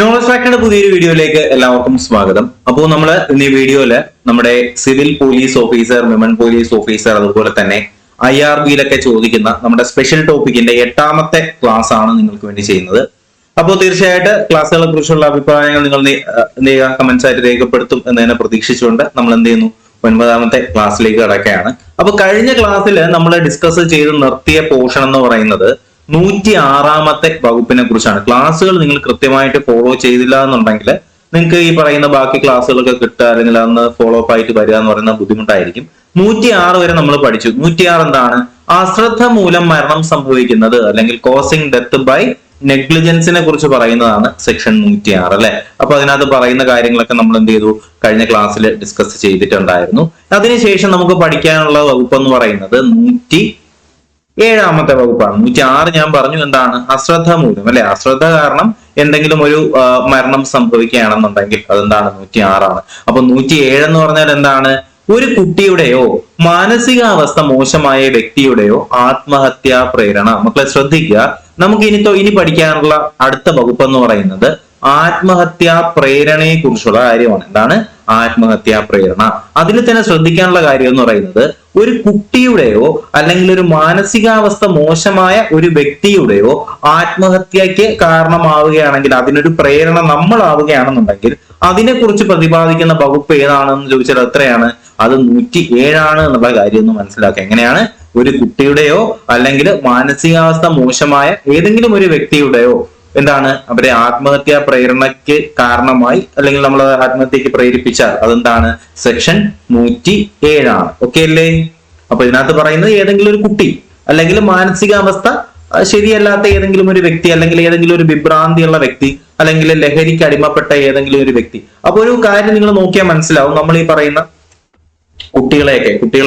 Knowledge പുതിയൊരു വീഡിയോയിലേക്ക് എല്ലാവർക്കും സ്വാഗതം. അപ്പോൾ നമ്മൾ ഇന്ന് ഈ വീഡിയോയില് നമ്മുടെ civil police officer, women police officer, അതുപോലെ തന്നെ IRBയിലൊക്കെ ചോദിക്കുന്ന നമ്മുടെ സ്പെഷ്യൽ ടോപ്പിക്കിന്റെ 8ാമത്തെ ക്ലാസ് ആണ് നിങ്ങൾക്ക് വേണ്ടി ചെയ്യുന്നത്. അപ്പോൾ തീർച്ചയായിട്ടും ക്ലാസ്സുകളെ കുറിച്ചുള്ള അഭിപ്രായങ്ങൾ നിങ്ങൾ കമന്റ്സ് ആയിട്ട് രേഖപ്പെടുത്തും എന്നതിനെ പ്രതീക്ഷിച്ചുകൊണ്ട് നമ്മൾ എന്ത് ചെയ്യുന്നു, 9ാമത്തെ ക്ലാസ്സിലേക്ക് കടക്കുകയാണ്. അപ്പൊ കഴിഞ്ഞ ക്ലാസ്സിൽ നമ്മൾ ഡിസ്കസ് ചെയ്ത് നിർത്തിയ പോർഷൻ എന്ന് പറയുന്നത് 106ാമത്തെ വകുപ്പിനെ കുറിച്ചാണ്. ക്ലാസ്സുകൾ നിങ്ങൾ കൃത്യമായിട്ട് ഫോളോ ചെയ്തില്ല എന്നുണ്ടെങ്കിൽ നിങ്ങൾക്ക് ഈ പറയുന്ന ബാക്കി ക്ലാസ്സുകളൊക്കെ കിട്ടുക അല്ലെങ്കിൽ അന്ന് ഫോളോ അപ്പ് ആയിട്ട് വരിക എന്ന് പറയുന്ന ബുദ്ധിമുട്ടായിരിക്കും. 106 വരെ നമ്മൾ പഠിച്ചു. 106 എന്താണ്? അശ്രദ്ധ മൂലം മരണം സംഭവിക്കുന്നത് അല്ലെങ്കിൽ കോസിംഗ് ഡെത്ത് ബൈ നെഗ്ലിജൻസിനെ കുറിച്ച് പറയുന്നതാണ് സെക്ഷൻ 106 അല്ലെ. അപ്പൊ അതിനകത്ത് പറയുന്ന കാര്യങ്ങളൊക്കെ നമ്മൾ എന്ത് ചെയ്തു, കഴിഞ്ഞ ക്ലാസ്സിൽ ഡിസ്കസ് ചെയ്തിട്ടുണ്ടായിരുന്നു. അതിനുശേഷം നമുക്ക് പഠിക്കാനുള്ള വകുപ്പ് എന്ന് പറയുന്നത് 107ാമത്തെ വകുപ്പാണ്. 106 ഞാൻ പറഞ്ഞു എന്താണ്? അശ്രദ്ധ മൂലം അല്ലെ, അശ്രദ്ധ കാരണം എന്തെങ്കിലും ഒരു മരണം സംഭവിക്കുകയാണെന്നുണ്ടെങ്കിൽ അതെന്താണ്? 106 ആണ്. അപ്പൊ 107 എന്ന് പറഞ്ഞാൽ എന്താണ്? ഒരു കുട്ടിയുടെയോ മാനസികാവസ്ഥ മോശമായ വ്യക്തിയുടെയോ ആത്മഹത്യാ പ്രേരണ. മക്കളെ ശ്രദ്ധിക്കുക, നമുക്ക് ഇനി പഠിക്കാനുള്ള അടുത്ത വകുപ്പ് എന്ന് പറയുന്നത് ആത്മഹത്യാ പ്രേരണയെ കുറിച്ചുള്ള കാര്യമാണ്. എന്താണ് ആത്മഹത്യാ പ്രേരണ? അതിൽ തന്നെ ശ്രദ്ധിക്കാനുള്ള കാര്യം എന്ന് പറയുന്നത് ഒരു കുട്ടിയുടെയോ അല്ലെങ്കിൽ ഒരു മാനസികാവസ്ഥ മോശമായ ഒരു വ്യക്തിയുടെയോ ആത്മഹത്യക്ക് കാരണമാവുകയാണെങ്കിൽ, അതിനൊരു പ്രേരണ നമ്മളാവുകയാണെന്നുണ്ടെങ്കിൽ അതിനെക്കുറിച്ച് പ്രതിപാദിക്കുന്ന വകുപ്പ് ഏതാണെന്ന് ചോദിച്ചാൽ എത്രയാണ്? അത് 107 എന്നുള്ള കാര്യം ഒന്ന് മനസ്സിലാക്കുക. എങ്ങനെയാണ്? ഒരു കുട്ടിയുടെയോ അല്ലെങ്കിൽ മാനസികാവസ്ഥ മോശമായ ഏതെങ്കിലും ഒരു വ്യക്തിയുടെയോ എന്താണ് അവരെ ആത്മഹത്യാ പ്രേരണയ്ക്ക് കാരണമായി അല്ലെങ്കിൽ നമ്മൾ ആത്മഹത്യക്ക് പ്രേരിപ്പിച്ചാൽ അതെന്താണ്? സെക്ഷൻ 107 ആണ്. ഓക്കെ അല്ലേ? അപ്പൊ ഇതിനകത്ത് പറയുന്നത് ഏതെങ്കിലും ഒരു കുട്ടി അല്ലെങ്കിൽ മാനസികാവസ്ഥ ശരിയല്ലാത്ത ഏതെങ്കിലും ഒരു വ്യക്തി അല്ലെങ്കിൽ ഏതെങ്കിലും ഒരു വിഭ്രാന്തിയുള്ള വ്യക്തി അല്ലെങ്കിൽ ലഹരിക്ക് അടിമപ്പെട്ട ഏതെങ്കിലും ഒരു വ്യക്തി. അപ്പൊ ഒരു കാര്യം നിങ്ങൾ നോക്കിയാൽ മനസ്സിലാവും, നമ്മൾ ഈ പറയുന്ന കുട്ടികളുടെ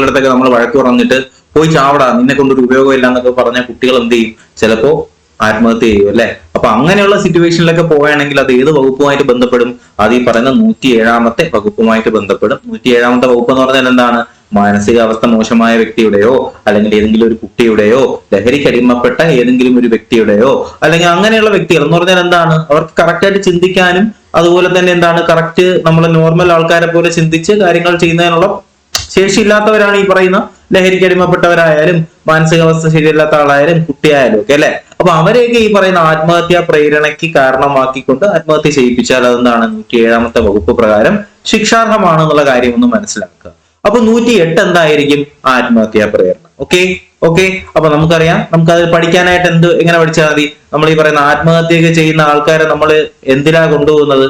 അടുത്തൊക്കെ നമ്മൾ വഴക്ക് പറഞ്ഞിട്ട് പോയി ചാവടാ, നിന്നെ കൊണ്ടൊരു ഉപയോഗമില്ല എന്നൊക്കെ പറഞ്ഞ കുട്ടികൾ എന്ത് ചെയ്യും? ചിലപ്പോ ആത്മഹത്യ ചെയ്യും അല്ലെ. അപ്പൊ അങ്ങനെയുള്ള സിറ്റുവേഷനിലൊക്കെ പോവുകയാണെങ്കിൽ അത് ഏത് വകുപ്പുമായിട്ട് ബന്ധപ്പെടും? അത് ഈ പറയുന്ന 107ാമത്തെ വകുപ്പുമായിട്ട് ബന്ധപ്പെടും. 107ാമത്തെ വകുപ്പ് എന്ന് പറഞ്ഞാൽ എന്താണ്? മാനസികാവസ്ഥ മോശമായ വ്യക്തിയുടെയോ അല്ലെങ്കിൽ ഏതെങ്കിലും ഒരു കുട്ടിയുടെയോ ലഹരിക്ക് അടിമപ്പെട്ട ഏതെങ്കിലും ഒരു വ്യക്തിയുടെയോ അല്ലെങ്കിൽ അങ്ങനെയുള്ള വ്യക്തികൾ എന്ന് പറഞ്ഞാൽ എന്താണ്? അവർക്ക് കറക്റ്റ് ആയിട്ട് ചിന്തിക്കാനും അതുപോലെ തന്നെ എന്താണ് കറക്റ്റ് നമ്മൾ നോർമൽ ആൾക്കാരെ പോലെ ചിന്തിച്ച് കാര്യങ്ങൾ ചെയ്യുന്നതിനുള്ള ശേഷിയില്ലാത്തവരാണ് ഈ പറയുന്ന ലഹരിക്ക് അടിമപ്പെട്ടവരായാലും മാനസികാവസ്ഥ ശരിയല്ലാത്ത ആളായാലും കുട്ടിയായാലും ഒക്കെ അല്ലെ. അപ്പൊ അവരെയൊക്കെ ഈ പറയുന്ന ആത്മഹത്യാ പ്രേരണയ്ക്ക് കാരണമാക്കിക്കൊണ്ട് ആത്മഹത്യ ചെയ്യിപ്പിച്ചാൽ അതെന്താണ്? 107ാമത്തെ വകുപ്പ് പ്രകാരം ശിക്ഷാർഹമാണ് എന്നുള്ള കാര്യം ഒന്ന് മനസ്സിലാക്കുക. അപ്പൊ 108 എന്തായിരിക്കും? ആത്മഹത്യാ പ്രേരണ. ഓക്കെ. അപ്പൊ നമുക്കറിയാം, നമുക്കത് പഠിക്കാനായിട്ട് എങ്ങനെ പഠിച്ചാൽ മതി? നമ്മൾ ഈ പറയുന്ന ആത്മഹത്യയൊക്കെ ചെയ്യുന്ന ആൾക്കാരെ നമ്മൾ എന്തിനാണ് കൊണ്ടുപോകുന്നത്?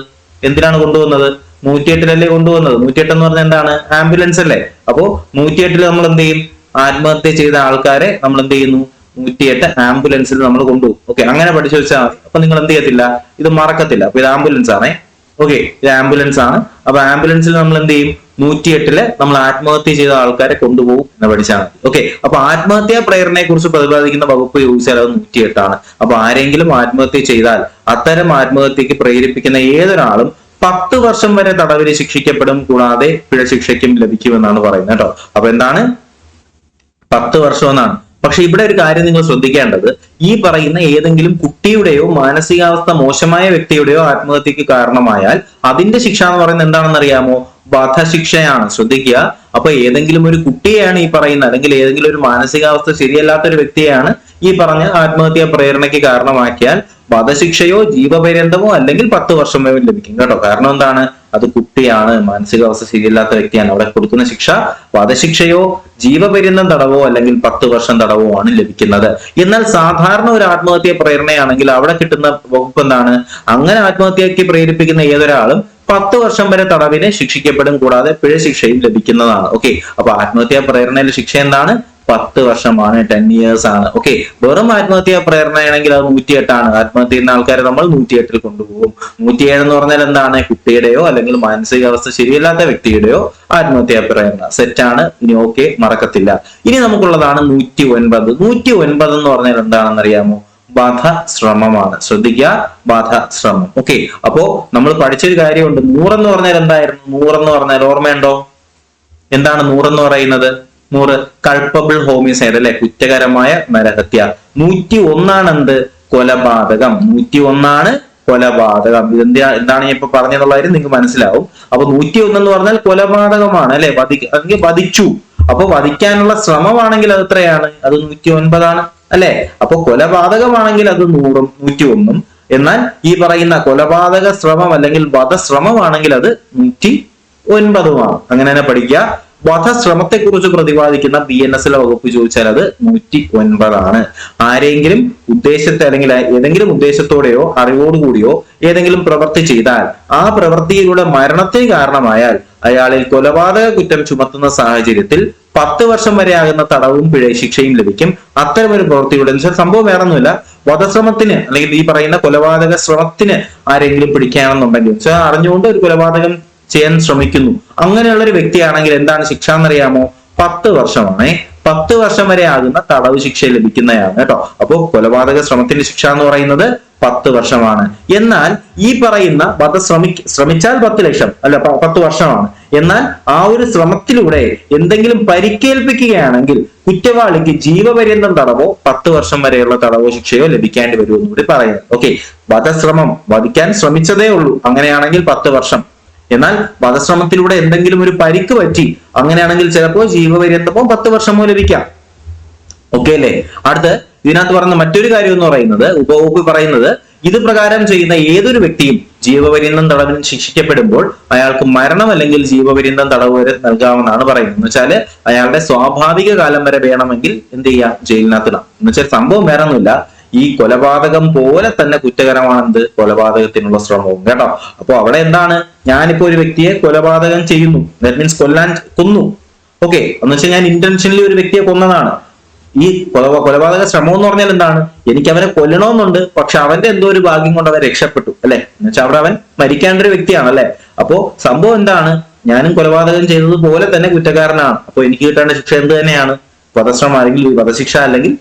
108 കൊണ്ടുപോകുന്നത്. 108 എന്ന് പറഞ്ഞാൽ എന്താണ്? ആംബുലൻസ് അല്ലേ. അപ്പോ 108 നമ്മൾ എന്ത് ചെയ്യും? ആത്മഹത്യ ചെയ്ത ആൾക്കാരെ നമ്മൾ എന്ത് ചെയ്യുന്നു? 108 ആംബുലൻസിൽ നമ്മൾ കൊണ്ടുപോകും. ഓക്കെ, അങ്ങനെ പഠിച്ചു വെച്ചാൽ മതി. അപ്പൊ നിങ്ങൾ എന്ത് ചെയ്യത്തില്ല, ഇത് മറക്കത്തില്ല. അപ്പൊ ഇത് ആംബുലൻസ് ആണേ. ഓക്കെ, ഇത് ആംബുലൻസ് ആണ്. അപ്പൊ ആംബുലൻസിൽ നമ്മൾ എന്ത് ചെയ്യും? 108 നമ്മൾ ആത്മഹത്യ ചെയ്ത ആൾക്കാരെ കൊണ്ടുപോകും എന്ന് പഠിച്ചാൽ മതി. ഓക്കെ, അപ്പൊ ആത്മഹത്യാ പ്രേരണയെ കുറിച്ച് പ്രതിപാദിക്കുന്ന വകുപ്പ് ചോദിച്ചാൽ അത് 108 ആണ്. അപ്പൊ ആരെങ്കിലും ആത്മഹത്യ ചെയ്താൽ അത്തരം ആത്മഹത്യക്ക് പ്രേരിപ്പിക്കുന്ന ഏതൊരാളും 10 വർഷം വരെ തടവിന് ശിക്ഷിക്കപ്പെടും, കൂടാതെ പിഴശിക്ഷയ്ക്കും ലഭിക്കുമെന്നാണ് പറയുന്നത് കേട്ടോ. അപ്പൊ എന്താണ്? 10 വർഷം എന്നാണ്. പക്ഷെ ഇവിടെ ഒരു കാര്യം നിങ്ങൾ ശ്രദ്ധിക്കേണ്ടത്, ഈ പറയുന്ന ഏതെങ്കിലും കുട്ടിയുടെയോ മാനസികാവസ്ഥ മോശമായ വ്യക്തിയുടെയോ ആത്മഹത്യക്ക് കാരണമായാൽ അതിന്റെ ശിക്ഷ എന്ന് പറയുന്നത് എന്താണെന്ന് അറിയാമോ? വധശിക്ഷയാണ്. ശ്രദ്ധിക്കുക. അപ്പൊ ഏതെങ്കിലും ഒരു കുട്ടിയെയാണ് ഈ പറയുന്ന അല്ലെങ്കിൽ ഏതെങ്കിലും ഒരു മാനസികാവസ്ഥ ശരിയല്ലാത്ത ഒരു വ്യക്തിയെയാണ് ഈ പറഞ്ഞ ആത്മഹത്യാ പ്രേരണയ്ക്ക് കാരണമാക്കിയാൽ വധശിക്ഷയോ ജീവപര്യന്തമോ അല്ലെങ്കിൽ 10 വർഷം വരെ ലഭിക്കും കേട്ടോ. കാരണം എന്താണ്? അത് കുട്ടിയാണ്, മാനസികാവസ്ഥ ശരിയല്ലാത്ത വ്യക്തിയാണ്. അവിടെ കൊടുക്കുന്ന ശിക്ഷ വധശിക്ഷയോ ജീവപര്യന്തം തടവോ അല്ലെങ്കിൽ 10 വർഷം തടവോ ആണ് ലഭിക്കുന്നത്. എന്നാൽ സാധാരണ ഒരു ആത്മഹത്യാ പ്രേരണയാണെങ്കിൽ അവിടെ കിട്ടുന്ന വകുപ്പ് എന്താണ്? അങ്ങനെ ആത്മഹത്യക്ക് പ്രേരിപ്പിക്കുന്ന ഏതൊരാളും 10 വർഷം വരെ തടവിന് ശിക്ഷിക്കപ്പെടും, കൂടാതെ പിഴശിക്ഷയും ലഭിക്കുന്നതാണ്. ഓക്കെ, അപ്പൊ ആത്മഹത്യാ പ്രേരണയിലെ ശിക്ഷ എന്താണ്? 10 വർഷമാണ്, 10 years ആണ്. ഓക്കെ, വെറും ആത്മഹത്യാ പ്രേരണയാണെങ്കിൽ അത് 108 ആണ്. ആത്മഹത്യ ചെയ്യുന്ന ആൾക്കാരെ നമ്മൾ 108 കൊണ്ടുപോകും. 107 എന്ന് പറഞ്ഞാൽ എന്താണ്? കുട്ടിയുടെയോ അല്ലെങ്കിൽ മാനസികാവസ്ഥ ശരിയല്ലാത്ത വ്യക്തിയുടെയോ ആത്മഹത്യാ പ്രേരണ. സെറ്റാണ്. ഇനി ഓക്കെ, മറക്കത്തില്ല. ഇനി നമുക്കുള്ളതാണ് 109. 109 എന്ന് പറഞ്ഞാൽ എന്താണെന്ന് അറിയാമോ? വധശ്രമമാണ്. ശ്രദ്ധിക്കുക, വധശ്രമം. ഓക്കെ, അപ്പോ നമ്മൾ പഠിച്ചൊരു കാര്യമുണ്ട്. 100 എന്ന് പറഞ്ഞാൽ എന്തായിരുന്നു? 100 എന്ന് പറഞ്ഞാൽ ഓർമ്മയുണ്ടോ? എന്താണ് 100 എന്ന് പറയുന്നത്? 100 കൾപ്പബിൾ ഹോമിസൈഡ് അല്ലെ, കുറ്റകരമായ നരഹത്യ. 101 എന്ത്? കൊലപാതകം. 101 കൊലപാതകം. എന്താണ് ഞാൻ ഇപ്പൊ പറഞ്ഞെന്നുള്ള കാര്യം നിങ്ങൾക്ക് മനസ്സിലാവും. അപ്പൊ 101 എന്ന് പറഞ്ഞാൽ കൊലപാതകമാണ് അല്ലെ, അല്ലെങ്കിൽ വധിച്ചു. അപ്പൊ വധിക്കാനുള്ള ശ്രമമാണെങ്കിൽ അത് എത്രയാണ്? അത് 109 അല്ലെ. അപ്പൊ കൊലപാതകമാണെങ്കിൽ അത് 100ഉം 101ഉം. എന്നാൽ ഈ പറയുന്ന കൊലപാതക ശ്രമം അല്ലെങ്കിൽ വധശ്രമമാണെങ്കിൽ അത് 109ഉമാണ്. അങ്ങനെ തന്നെ പഠിക്കുക. വധശ്രമത്തെ കുറിച്ച് പ്രതിപാദിക്കുന്ന BNSലെ വകുപ്പ് ചോദിച്ചാൽ അത് 109 ആരെങ്കിലും ഉദ്ദേശത്തെ അല്ലെങ്കിൽ ഏതെങ്കിലും ഉദ്ദേശത്തോടെയോ അറിവോടുകൂടിയോ ഏതെങ്കിലും പ്രവൃത്തി ചെയ്താൽ ആ പ്രവൃത്തിയിലൂടെ മരണത്തിന് കാരണമായാൽ അയാളിൽ കൊലപാതക കുറ്റം ചുമത്തുന്ന സാഹചര്യത്തിൽ 10 വർഷം വരെ ആകുന്ന തടവും പിഴ ശിക്ഷയും ലഭിക്കും. അത്തരമൊരു പ്രവൃത്തിയുടെ സംഭവം വേറൊന്നുമില്ല, വധശ്രമത്തിന് അല്ലെങ്കിൽ ഈ പറയുന്ന കൊലപാതക ശ്രമത്തിന് ആരെങ്കിലും പിടിക്കുകയാണെന്നുണ്ടെങ്കിൽ അറിഞ്ഞുകൊണ്ട് ഒരു കൊലപാതകം ചെയ്യാൻ ശ്രമിക്കുന്നു, അങ്ങനെയുള്ള ഒരു വ്യക്തിയാണെങ്കിൽ എന്താണ് ശിക്ഷ എന്നറിയാമോ? 10 വർഷമാണ്. 10 വർഷം വരെ ആകുന്ന തടവ് ശിക്ഷ ലഭിക്കുന്നതാണ് കേട്ടോ. അപ്പോ കൊലപാതക ശ്രമത്തിന്റെ ശിക്ഷ എന്ന് പറയുന്നത് 10 വർഷമാണ്. എന്നാൽ ഈ പറയുന്ന ശ്രമിച്ചാൽ 10 ലക്ഷം അല്ല 10 വർഷമാണ്. എന്നാൽ ആ ഒരു ശ്രമത്തിലൂടെ എന്തെങ്കിലും പരിക്കേൽപ്പിക്കുകയാണെങ്കിൽ കുറ്റവാളിക്ക് ജീവപര്യന്തം തടവോ 10 വർഷം വരെയുള്ള തടവോ ശിക്ഷയോ ലഭിക്കേണ്ടി വരുമെന്ന് കൂടി പറയുന്നത്. ഓക്കെ, വധശ്രമം വധിക്കാൻ ശ്രമിച്ചതേ ഉള്ളൂ, അങ്ങനെയാണെങ്കിൽ 10 വർഷം. എന്നാൽ വധശ്രമത്തിലൂടെ എന്തെങ്കിലും ഒരു പരിക്ക് പറ്റി, അങ്ങനെയാണെങ്കിൽ ചിലപ്പോൾ ജീവപര്യന്തമോ 10 വർഷമോ ലഭിക്കാം. ഓക്കെ അല്ലേ. അടുത്ത് ഇതിനകത്ത് പറയുന്ന മറ്റൊരു കാര്യം എന്ന് പറയുന്നത്, ഉപവകുപ്പ് പറയുന്നത്, ഇത് പ്രകാരം ചെയ്യുന്ന ഏതൊരു വ്യക്തിയും ജീവപര്യന്തം തടവിന് ശിക്ഷിക്കപ്പെടുമ്പോൾ അയാൾക്ക് മരണം അല്ലെങ്കിൽ ജീവപര്യന്തം തടവ് വരെ നൽകാമെന്നാണ് പറയുന്നത്. എന്ന് വെച്ചാല് അയാളുടെ സ്വാഭാവിക കാലം വരെ വേണമെങ്കിൽ എന്ത് ചെയ്യാം? ജയിലിനകത്തിടാം. എന്ന് വെച്ചാൽ സംഭവം വേറെ ഒന്നുമില്ല, ഈ കൊലപാതകം പോലെ തന്നെ കുറ്റകരമാണെന്ത്? കൊലപാതകത്തിനുള്ള ശ്രമവും കേട്ടോ. അപ്പൊ അവിടെ എന്താണ്, ഞാനിപ്പോ ഒരു വ്യക്തിയെ കൊലപാതകം ചെയ്യുന്നു, ദാറ്റ് മീൻസ് കൊന്നു. ഓക്കെ, എന്ന് വെച്ചാൽ ഞാൻ ഇന്റൻഷനലി ഒരു വ്യക്തിയെ കൊന്നതാണ്. ഈ കൊലപാതക ശ്രമം എന്ന് പറഞ്ഞാൽ എന്താണ്? എനിക്ക് അവനെ കൊല്ലണമെന്നുണ്ട്, പക്ഷെ അവന്റെ എന്തോ ഒരു ഭാഗ്യം കൊണ്ട് അവൻ രക്ഷപ്പെട്ടു അല്ലെ. എന്ന് വെച്ചാൽ അവിടെ അവൻ മരിക്കേണ്ട ഒരു വ്യക്തിയാണ് അല്ലെ. അപ്പോ സംഭവം എന്താണ്? ഞാനും കൊലപാതകം ചെയ്തത് പോലെ തന്നെ കുറ്റക്കാരനാണ്. അപ്പൊ എനിക്ക് കിട്ടേണ്ട ശിക്ഷ എന്ത് തന്നെയാണ്? വധശ്രമം അല്ലെങ്കിൽ വധശിക്ഷ, അല്ലെങ്കിൽ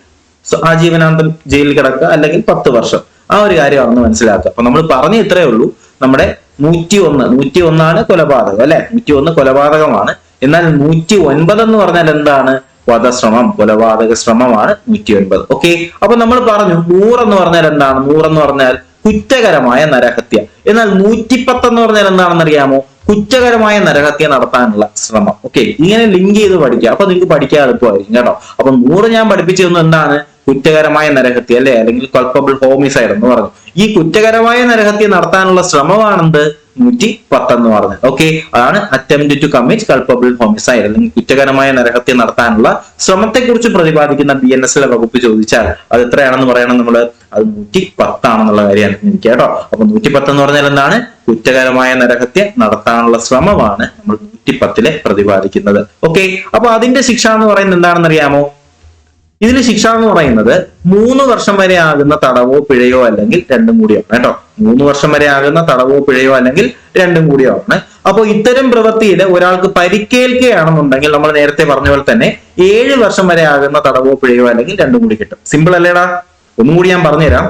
ആജീവനാന്തം ജയിലിൽ കിടക്കുക, അല്ലെങ്കിൽ 10 വർഷം. ആ ഒരു കാര്യമാണെന്ന് മനസ്സിലാക്കുക. അപ്പൊ നമ്മൾ പറഞ്ഞ ഇത്രയേ ഉള്ളൂ. നമ്മുടെ 101 കൊലപാതകം അല്ലെ. 101 കൊലപാതകമാണ്. എന്നാൽ 109 എന്ന് പറഞ്ഞാൽ എന്താണ്? വധശ്രമം, കൊലപാതക ശ്രമമാണ് 109. ഓക്കെ, അപ്പൊ നമ്മൾ പറഞ്ഞു 100 എന്ന് പറഞ്ഞാൽ എന്താണ്? 100 എന്ന് പറഞ്ഞാൽ കുറ്റകരമായ നരഹത്യ. എന്നാൽ 110 എന്ന് പറഞ്ഞാൽ എന്താണെന്ന് അറിയാമോ? കുറ്റകരമായ നരഹത്യ നടത്താനുള്ള ശ്രമം. ഓക്കെ, ഇങ്ങനെ ലിങ്ക് ചെയ്ത് പഠിക്കുക. അപ്പൊ നിങ്ങൾക്ക് പഠിക്കാൻ എളുപ്പമായിരിക്കും കേട്ടോ. അപ്പൊ 100 ഞാൻ പഠിപ്പിച്ചു തന്നു എന്താണ്? കുറ്റകരമായ നരഹത്യ അല്ലെ, അല്ലെങ്കിൽ കൾപ്പബിൾ ഹോമിസൈഡ് എന്ന് പറഞ്ഞു. ഈ കുറ്റകരമായ നരഹത്യ നടത്താനുള്ള ശ്രമമാണെന്ത്? 110 എന്ന് പറഞ്ഞത്. ഓക്കെ, അതാണ് attempt to commit culpable homicide, അല്ലെങ്കിൽ കുറ്റകരമായ നരഹത്യ നടത്താനുള്ള ശ്രമത്തെ കുറിച്ച് പ്രതിപാദിക്കുന്ന BNSലെ വകുപ്പ് ചോദിച്ചാൽ അത് എത്രയാണെന്ന് പറയണം നമ്മള്? അത് 110 ആണെന്നുള്ള കാര്യമാണ് എനിക്ക് കേട്ടോ. അപ്പൊ 110 എന്ന് പറഞ്ഞാൽ എന്താണ്? കുറ്റകരമായ നരഹത്യ നടത്താനുള്ള ശ്രമമാണ് നമ്മൾ 110 പ്രതിപാദിക്കുന്നത്. ഓക്കെ, അപ്പൊ അതിന്റെ ശിക്ഷ എന്ന് പറയുന്നത് എന്താണെന്ന് അറിയാമോ? ഇതിന് ശിക്ഷ എന്ന് പറയുന്നത് 3 വർഷം വരെ ആകുന്ന തടവോ പിഴയോ അല്ലെങ്കിൽ രണ്ടും കൂടിയാണ് കേട്ടോ. 3 വർഷം വരെ ആകുന്ന തടവോ പിഴയോ അല്ലെങ്കിൽ രണ്ടും കൂടിയാണ്. അപ്പൊ ഇത്തരം പ്രവൃത്തിയിൽ ഒരാൾക്ക് പരിക്കേൽക്കുകയാണെന്നുണ്ടെങ്കിൽ നമ്മൾ നേരത്തെ പറഞ്ഞ പോലെ തന്നെ 7 വർഷം വരെ ആകുന്ന തടവോ പിഴയോ അല്ലെങ്കിൽ രണ്ടും കൂടി കിട്ടും. സിമ്പിൾ അല്ലേടാ? ഒന്നും കൂടി ഞാൻ പറഞ്ഞുതരാം.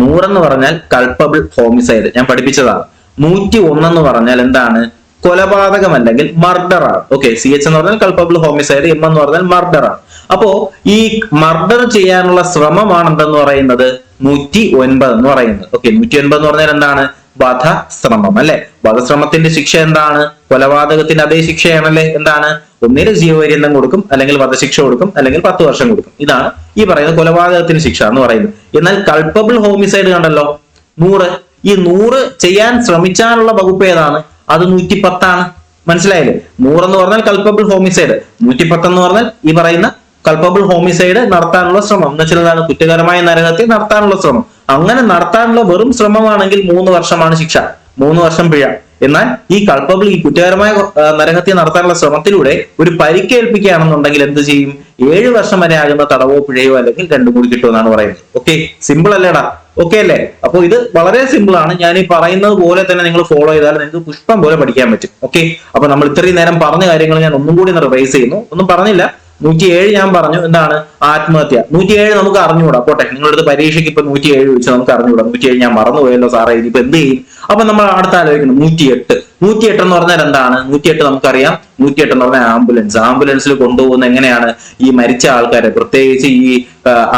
100 എന്ന് പറഞ്ഞാൽ കൾപ്പബിൾ ഹോമിസൈഡ്, ഞാൻ പഠിപ്പിച്ചതാണ്. 101 എന്ന് പറഞ്ഞാൽ എന്താണ്? കൊലപാതകം അല്ലെങ്കിൽ മർഡർ ആണ്. ഓക്കെ, CH എന്ന് പറഞ്ഞാൽ കൾപ്പബിൾ ഹോമിസൈഡ്, M എന്ന് പറഞ്ഞാൽ മർഡർ ആണ്. അപ്പോ ഈ മർഡർ ചെയ്യാനുള്ള ശ്രമമാണ് എന്തെന്ന് പറയുന്നത്? 109 എന്ന് പറയുന്നത്. ഓക്കെ, 109 എന്ന് പറഞ്ഞാൽ എന്താണ്? വധശ്രമം അല്ലെ. വധശ്രമത്തിന്റെ ശിക്ഷ എന്താണ്? കൊലപാതകത്തിന്റെ അതേ ശിക്ഷയാണല്ലേ. എന്താണ്? ഒന്നിന് ജീവപര്യന്തം കൊടുക്കും, അല്ലെങ്കിൽ വധശിക്ഷ കൊടുക്കും, അല്ലെങ്കിൽ 10 വർഷം കൊടുക്കും. ഇതാണ് ഈ പറയുന്ന കൊലപാതകത്തിന് ശിക്ഷ എന്ന് പറയുന്നത്. എന്നാൽ കൾപ്പബിൾ ഹോമിസൈഡ് കണ്ടല്ലോ 100, ഈ 100 ചെയ്യാൻ ശ്രമിച്ചാലുള്ള വകുപ്പ് ഏതാണ്? അത് 110 ആണ്. മനസ്സിലായില്ലേ? 100 എന്ന് പറഞ്ഞാൽ കൾപ്പബിൾ ഹോമിസൈഡ്, 110 എന്ന് പറഞ്ഞാൽ ഈ പറയുന്ന കൾപ്പബിൾ ഹോമിസൈഡ് നടത്താനുള്ള ശ്രമം. എന്ന് വെച്ചാൽ എന്താണ്? കുറ്റകരമായ നരഹത്യ നടത്താനുള്ള ശ്രമം. അങ്ങനെ നടത്താനുള്ള വെറും ശ്രമമാണെങ്കിൽ 3 വർഷമാണ് ശിക്ഷ, 3 വർഷം പിഴ. എന്നാൽ ഈ കൾപ്പബിൾ, ഈ കുറ്റകരമായ നരഹത്യ നടത്താനുള്ള ശ്രമത്തിലൂടെ ഒരു പരിക്കേൽപ്പിക്കുകയാണെന്നുണ്ടെങ്കിൽ എന്ത് ചെയ്യും? 7 വർഷം വരെ ആകുന്ന തടവോ പിഴയോ അല്ലെങ്കിൽ രണ്ടും കൂടി കിട്ടുമെന്നാണ് പറയുന്നത്. ഓക്കെ, സിമ്പിൾ അല്ലേടാ? ഓക്കെ അല്ലേ? അപ്പൊ ഇത് വളരെ സിമ്പിൾ ആണ്. ഞാൻ ഈ പറയുന്നത് പോലെ തന്നെ നിങ്ങൾ ഫോളോ ചെയ്താൽ നിങ്ങൾക്ക് പുഷ്പം പോലെ പഠിക്കാൻ പറ്റും. ഓക്കെ, അപ്പൊ നമ്മൾ ഇത്രയും നേരം പറഞ്ഞ കാര്യങ്ങൾ ഞാൻ ഒന്നും കൂടി റിവൈസ് ചെയ്യുന്നു. ഒന്നും പറഞ്ഞില്ല. 107 ഞാൻ പറഞ്ഞു എന്താണ്? ആത്മഹത്യ. 107 നമുക്ക് അറിഞ്ഞുകൂടാ. പോട്ടെ, നിങ്ങളടുത്ത് പരീക്ഷയ്ക്ക് ഇപ്പൊ 107 ചോദിച്ചാൽ നമുക്ക് അറിഞ്ഞുകൂടാ. 107 ഞാൻ മറന്നുപോയല്ലോ സാറേ, ഇതിപ്പോ എന്ത് ചെയ്യും? അപ്പൊ നമ്മൾ അടുത്ത് ആലോചിക്കണം 108. 108 എന്ന് പറഞ്ഞാൽ എന്താണ്? 108 നമുക്കറിയാം. 108 എന്ന് പറഞ്ഞാൽ ആംബുലൻസിൽ കൊണ്ടുപോകുന്ന എങ്ങനെയാണ്? ഈ മരിച്ച ആൾക്കാരെ, പ്രത്യേകിച്ച് ഈ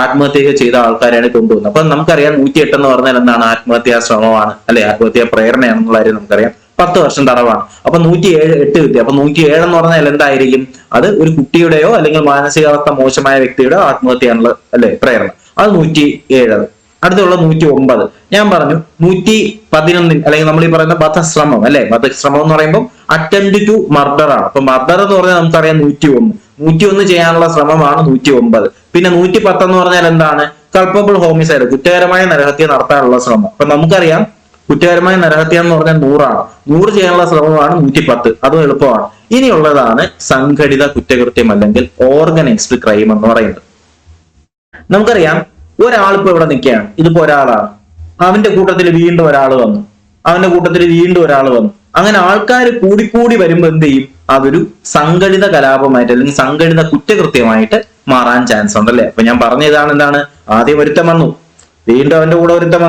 ആത്മഹത്യ ചെയ്ത ആൾക്കാരെയാണ് കൊണ്ടുപോകുന്നത്. അപ്പൊ നമുക്കറിയാം 108 എന്ന് പറഞ്ഞാൽ എന്താണ്? ആത്മഹത്യാ ശ്രമമാണ്, അല്ലെ? ആത്മഹത്യാ പ്രേരണയാണെന്നുള്ള കാര്യം നമുക്കറിയാം. 10 വർഷം തടവാണ്. അപ്പൊ 107 കിട്ടി. അപ്പൊ 107 എന്ന് പറഞ്ഞാൽ എന്തായിരിക്കും? അത് ഒരു കുട്ടിയുടെയോ അല്ലെങ്കിൽ മാനസികാവസ്ഥ മോശമായ വ്യക്തിയുടെ ആത്മഹത്യയാണുള്ള, അല്ലെ, പ്രേരണ. അത് 107. അടുത്തുള്ള 109. ഞാൻ പറഞ്ഞു 111 അല്ലെങ്കിൽ നമ്മൾ ഈ പറയുന്ന വധശ്രമം, അല്ലെ? വധശ്രമം എന്ന് പറയുമ്പോൾ അറ്റംപ്റ്റ് ടു മർഡർ ആണ്. അപ്പൊ മർഡർ എന്ന് പറഞ്ഞാൽ നമുക്കറിയാം 101 ചെയ്യാനുള്ള ശ്രമമാണ് 109. പിന്നെ 110 എന്ന് പറഞ്ഞാൽ എന്താണ്? കൾപ്പബിൾ ഹോമിസൈഡ്, കുറ്റകരമായ നരഹത്യ നടത്താനുള്ള ശ്രമം. അപ്പൊ നമുക്കറിയാം കുറ്റകരമായ നരഹത്യ എന്ന് പറഞ്ഞാൽ 100 ആണ്. 100 ചെയ്യാനുള്ള ശ്രമമാണ് 110. അതും എളുപ്പമാണ്. ഇനിയുള്ളതാണ് സംഘടിത കുറ്റകൃത്യം അല്ലെങ്കിൽ ഓർഗനൈസ്ഡ് ക്രൈം എന്ന് പറയുന്നത്. നമുക്കറിയാം ഒരാളിപ്പോ ഇവിടെ നിൽക്കുകയാണ്. ഇതിപ്പോ ഒരാളാണ്. അവന്റെ കൂട്ടത്തിൽ വീണ്ടും ഒരാൾ വന്നു. അങ്ങനെ ആൾക്കാർ കൂടിക്കൂടി വരുമ്പോ എന്ത് ചെയ്യും? അതൊരു സംഘടിത കലാപമായിട്ട് അല്ലെങ്കിൽ സംഘടിത കുറ്റകൃത്യമായിട്ട് മാറാൻ ചാൻസ് ഉണ്ട്, അല്ലെ? അപ്പൊ ഞാൻ പറഞ്ഞ ഇതാണ്. എന്താണ്? ആദ്യം ഒരുത്തം വന്നു, വീണ്ടും അവന്റെ കൂടെ ഒരുത്തം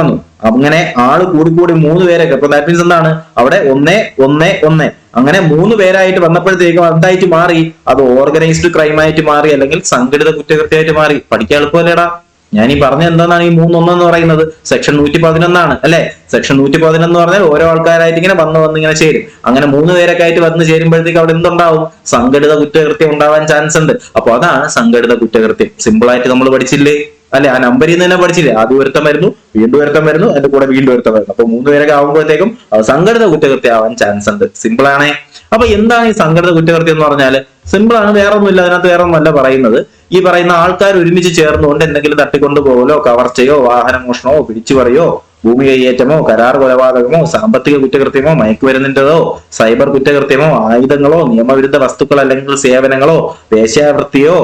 വന്നു, അങ്ങനെ ആള് കൂടിക്കൂടി 3 പേരൊക്കെ. അപ്പൊ ദാറ്റ് മീൻസ് എന്താണ്? അവിടെ 1 അങ്ങനെ 3 പേരായിട്ട് വന്നപ്പോഴത്തേക്കും എന്തായിട്ട് മാറി? അത് ഓർഗനൈസ്ഡ് ക്രൈം ആയിട്ട് മാറി, അല്ലെങ്കിൽ സംഘടിത കുറ്റകൃത്യമായിട്ട് മാറി. പഠിക്കാൻ എളുപ്പമല്ലേടാ? ഞാൻ ഈ പറഞ്ഞ എന്താണ് ഈ 3-1 എന്ന് പറയുന്നത്? സെക്ഷൻ 111 അല്ലെ? സെക്ഷൻ 111 എന്ന് പറഞ്ഞാൽ ഓരോ ആൾക്കാരായിട്ട് ഇങ്ങനെ വന്ന് ഇങ്ങനെ ചേരും. അങ്ങനെ 3 പേരൊക്കെ ആയിട്ട് വന്ന് ചേരുമ്പോഴത്തേക്ക് അവിടെ എന്തുണ്ടാവും? സംഘടിത കുറ്റകൃത്യം ഉണ്ടാവാൻ ചാൻസ് ഉണ്ട്. അപ്പൊ അതാണ് സംഘടിത കുറ്റകൃത്യം. സിമ്പിൾ ആയിട്ട് നമ്മൾ പഠിച്ചില്ലേ, അല്ലെ? ആ നമ്പറിൽ നിന്ന് തന്നെ പഠിച്ചില്ലേ? ആദ്യം ഒരുത്തം വരുന്നു, വീണ്ടും ഒരുത്തം വരുന്നു, അതിന്റെ കൂടെ വീണ്ടും ഒരുത്തം വരുന്നു. അപ്പൊ 3 പേരൊക്കെ ആകുമ്പോഴത്തേക്കും സംഘടിത കുറ്റകൃത്യം ആവാൻ ചാൻസ് ഉണ്ട്. സിമ്പിൾ ആണേ. അപ്പൊ എന്താണ് ഈ സംഘടിത കുറ്റകൃത്യം എന്ന് പറഞ്ഞാല്? സിമ്പിൾ ആണ്, വേറെ ഒന്നുമില്ല. അതിനകത്ത് വേറെ ഒന്നല്ല പറയുന്നത്. ഈ പറയുന്ന ആൾക്കാർ ഒരുമിച്ച് ചേർന്നുകൊണ്ട് എന്തെങ്കിലും തട്ടിക്കൊണ്ടു പോകലോ, കവർച്ചയോ, വാഹനമോഷണമോ, പിടിച്ചുപറിയോ, ഭൂമി കൈയേറ്റമോ, കരാർ കൊലപാതകമോ, സാമ്പത്തിക കുറ്റകൃത്യമോ, മയക്കുമരുന്നിന്റെതോ, സൈബർ കുറ്റകൃത്യമോ, ആയുധങ്ങളോ, നിയമവിരുദ്ധ വസ്തുക്കൾ അല്ലെങ്കിൽ സേവനങ്ങളോ, വേശ്യാവൃത്തിയോ,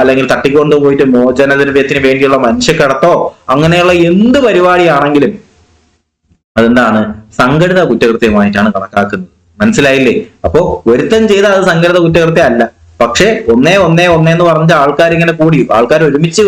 അല്ലെങ്കിൽ തട്ടിക്കൊണ്ടുപോയിട്ട് മോചനദ്രവ്യത്തിന് വേണ്ടിയുള്ള മനുഷ്യക്കടത്തോ, അങ്ങനെയുള്ള എന്ത് പരിപാടിയാണെങ്കിലും അതെന്താണ്? സംഘടിത കുറ്റകൃത്യമായിട്ടാണ് കണക്കാക്കുന്നത്. മനസ്സിലായില്ലേ? അപ്പോ ഒരുത്തൻ ചെയ്ത അത് സംഘടിത കുറ്റകൃത്യം അല്ല. പക്ഷെ 111 എന്ന് പറഞ്ഞ ആൾക്കാർ ഇങ്ങനെ കൂടി, ആൾക്കാർ ഒരുമിച്ച്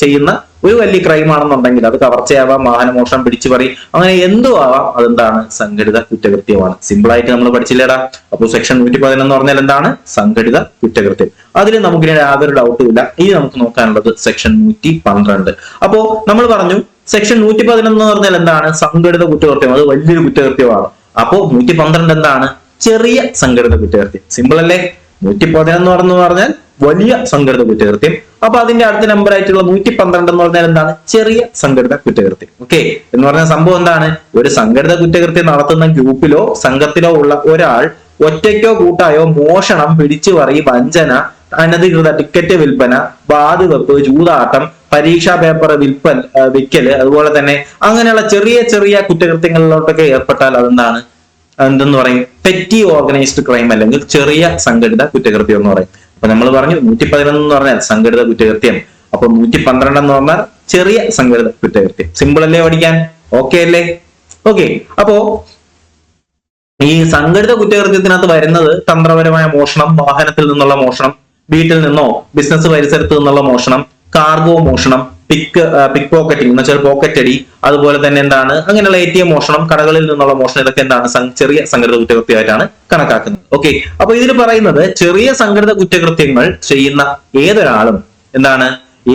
ചെയ്യുന്ന ഒരു വലിയ ക്രൈം ആണെന്നുണ്ടെങ്കിൽ അത് കവർച്ചയാവാം, വാഹനമോഷണം, പിടിച്ചുപറി, അങ്ങനെ എന്തോ ആവാം. അതെന്താണ്? സംഘടിത കുറ്റകൃത്യമാണ്. സിമ്പിൾ ആയിട്ട് നമ്മൾ പഠിച്ചില്ലേടാ? അപ്പോൾ സെക്ഷൻ 111 എന്ന് പറഞ്ഞാൽ എന്താണ്? സംഘടിത കുറ്റകൃത്യം. അതിൽ നമുക്ക് യാതൊരു ഡൗട്ടും ഇല്ല. ഇനി നമുക്ക് നോക്കാനുള്ളത് സെക്ഷൻ 112. അപ്പോ നമ്മൾ പറഞ്ഞു സെക്ഷൻ 111 എന്ന് പറഞ്ഞാൽ എന്താണ്? സംഘടിത കുറ്റകൃത്യം. അത് വലിയൊരു കുറ്റകൃത്യമാണ്. അപ്പോ 112 എന്താണ്? ചെറിയ സംഘടിത കുറ്റകൃത്യം. സിമ്പിൾ അല്ലേ? 111 എന്ന് പറഞ്ഞാൽ വലിയ സംഘടിത കുറ്റകൃത്യം. അപ്പൊ അതിന്റെ അടുത്ത നമ്പർ ആയിട്ടുള്ള 112 എന്ന് പറഞ്ഞാൽ എന്താണ്? ചെറിയ സംഘടിത കുറ്റകൃത്യം. ഓക്കെ, എന്ന് പറഞ്ഞ സംഭവം എന്താണ്? ഒരു സംഘടിത കുറ്റകൃത്യം നടത്തുന്ന ഗ്രൂപ്പിലോ സംഘത്തിലോ ഉള്ള ഒരാൾ ഒറ്റയ്ക്കോ കൂട്ടായോ മോഷണം, പിടിച്ചുപറി, വഞ്ചന, അനധികൃത ടിക്കറ്റ് വിൽപ്പന, വാതുവെപ്പ്, ചൂതാട്ടം, പരീക്ഷാ പേപ്പർ വിൽക്കല്, അതുപോലെ തന്നെ അങ്ങനെയുള്ള ചെറിയ ചെറിയ കുറ്റകൃത്യങ്ങളിലോട്ടൊക്കെ ഏർപ്പെട്ടാൽ അതെന്താണ്? എന്തെന്ന് പറയും? പെറ്റി ഓർഗനൈസ്ഡ് ക്രൈം അല്ലെങ്കിൽ ചെറിയ സംഘടിത കുറ്റകൃത്യം എന്ന് പറയും. അപ്പൊ നമ്മൾ പറഞ്ഞു 111 എന്ന് പറഞ്ഞാൽ സംഘടിത കുറ്റകൃത്യം. അപ്പൊ 112 എന്ന് പറഞ്ഞാൽ ചെറിയ സംഘടിത കുറ്റകൃത്യം. സിമ്പിൾ അല്ലേ പഠിക്കാൻ? ഓക്കെ അല്ലേ? ഓക്കെ. അപ്പോ ഈ സംഘടിത കുറ്റകൃത്യത്തിനകത്ത് വരുന്നത് തന്ത്രപരമായ മോഷണം, വാഹനത്തിൽ നിന്നുള്ള മോഷണം, വീട്ടിൽ നിന്നോ ബിസിനസ് പരിസരത്ത് നിന്നുള്ള മോഷണം, കാർഗോ മോഷണം, പിക്ക് പോക്കറ്റിംഗ് എന്ന് വെച്ചാൽ പോക്കറ്റ് അടി, അതുപോലെ തന്നെ എന്താണ് അങ്ങനെയുള്ള ATM മോഷണം, കടകളിൽ നിന്നുള്ള മോഷണം, ഇതൊക്കെ എന്താണ്? ചെറിയ സംഘടിത കുറ്റകൃത്യമായിട്ടാണ് കണക്കാക്കുന്നത്. ഓക്കെ, അപ്പൊ ഇതിൽ പറയുന്നത് ചെറിയ സംഘടിത കുറ്റകൃത്യങ്ങൾ ചെയ്യുന്ന ഏതൊരാളും എന്താണ്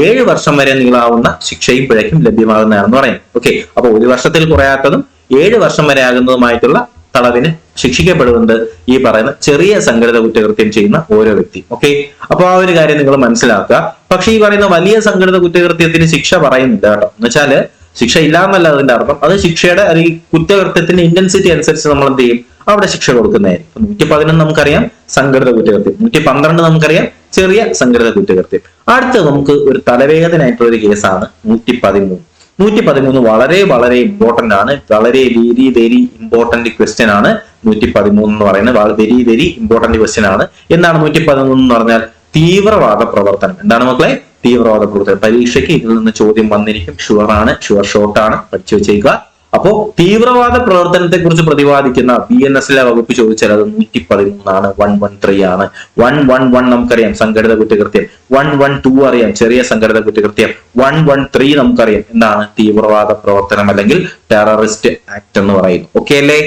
7 വർഷം വരെ നീളാവുന്ന ശിക്ഷയും പിഴയ്ക്കും ലഭ്യമാകുന്നതാണെന്ന് പറയുന്നത്. ഓക്കെ, അപ്പൊ 1 വർഷത്തിൽ കുറയാത്തതും 7 വർഷം വരെ ആകുന്നതുമായിട്ടുള്ള തടവിന് ശിക്ഷിക്കപ്പെടുന്നത് ഈ പറയുന്ന ചെറിയ സംഘടിത കുറ്റകൃത്യം ചെയ്യുന്ന ഓരോ വ്യക്തി. ഓക്കെ, അപ്പൊ ആ ഒരു കാര്യം നിങ്ങൾ മനസ്സിലാക്കുക. പക്ഷെ ഈ പറയുന്ന വലിയ സംഘടിത കുറ്റകൃത്യത്തിന് ശിക്ഷ പറയുന്നില്ല കേട്ടോ. എന്ന് വെച്ചാല് ശിക്ഷ ഇല്ല എന്നല്ല അതിന്റെ അർത്ഥം. അത് ശിക്ഷയുടെ അല്ലെങ്കിൽ കുറ്റകൃത്യത്തിന്റെ ഇന്റൻസിറ്റി അനുസരിച്ച് നമ്മൾ എന്ത് ചെയ്യും? അവിടെ ശിക്ഷ കൊടുക്കുന്നതായിരിക്കും. 111 നമുക്കറിയാം സംഘടിത കുറ്റകൃത്യം, 112 നമുക്കറിയാം ചെറിയ സംഘടിത കുറ്റകൃത്യം. അടുത്ത നമുക്ക് ഒരു തലവേദനയായിട്ടുള്ള ഒരു കേസാണ് 113. 113 വളരെ വളരെ ഇമ്പോർട്ടന്റ് ആണ്. വളരെ വെരി വെരി ഇമ്പോർട്ടന്റ് ക്വസ്റ്റ്യൻ ആണ് 113 എന്ന് പറയുന്നത്. വെരി വെരി ഇമ്പോർട്ടന്റ് ക്വസ്റ്റ്യൻ ആണ്. എന്താണ് 113 എന്ന് പറഞ്ഞാൽ? തീവ്രവാദ പ്രവർത്തനം. എന്താണ് മക്കളെ? തീവ്രവാദ പ്രവർത്തനം. പരീക്ഷയ്ക്ക് ഇതിൽ നിന്ന് ചോദ്യം വന്നിരിക്കും. ഷുവർ ആണ്, ഷുവർ ഷോട്ട് ആണ്, പഠിച്ചു വെച്ചേക്കുക. അപ്പോ തീവ്രവാദ പ്രവർത്തനത്തെ കുറിച്ച് പ്രതിപാദിക്കുന്ന BNS വകുപ്പ് ചോദിച്ചാൽ അത് 113 113 ആണ്. 111 നമുക്കറിയാം സംഘടിത കുറ്റകൃത്യം, 112 അറിയാം ചെറിയ സംഘടിത കുറ്റകൃത്യം, 113 നമുക്കറിയാം എന്താണ് തീവ്രവാദ പ്രവർത്തനം അല്ലെങ്കിൽ ടെററിസ്റ്റ് ആക്ട് എന്ന് പറയുന്നു. ഓക്കെ അല്ലേ?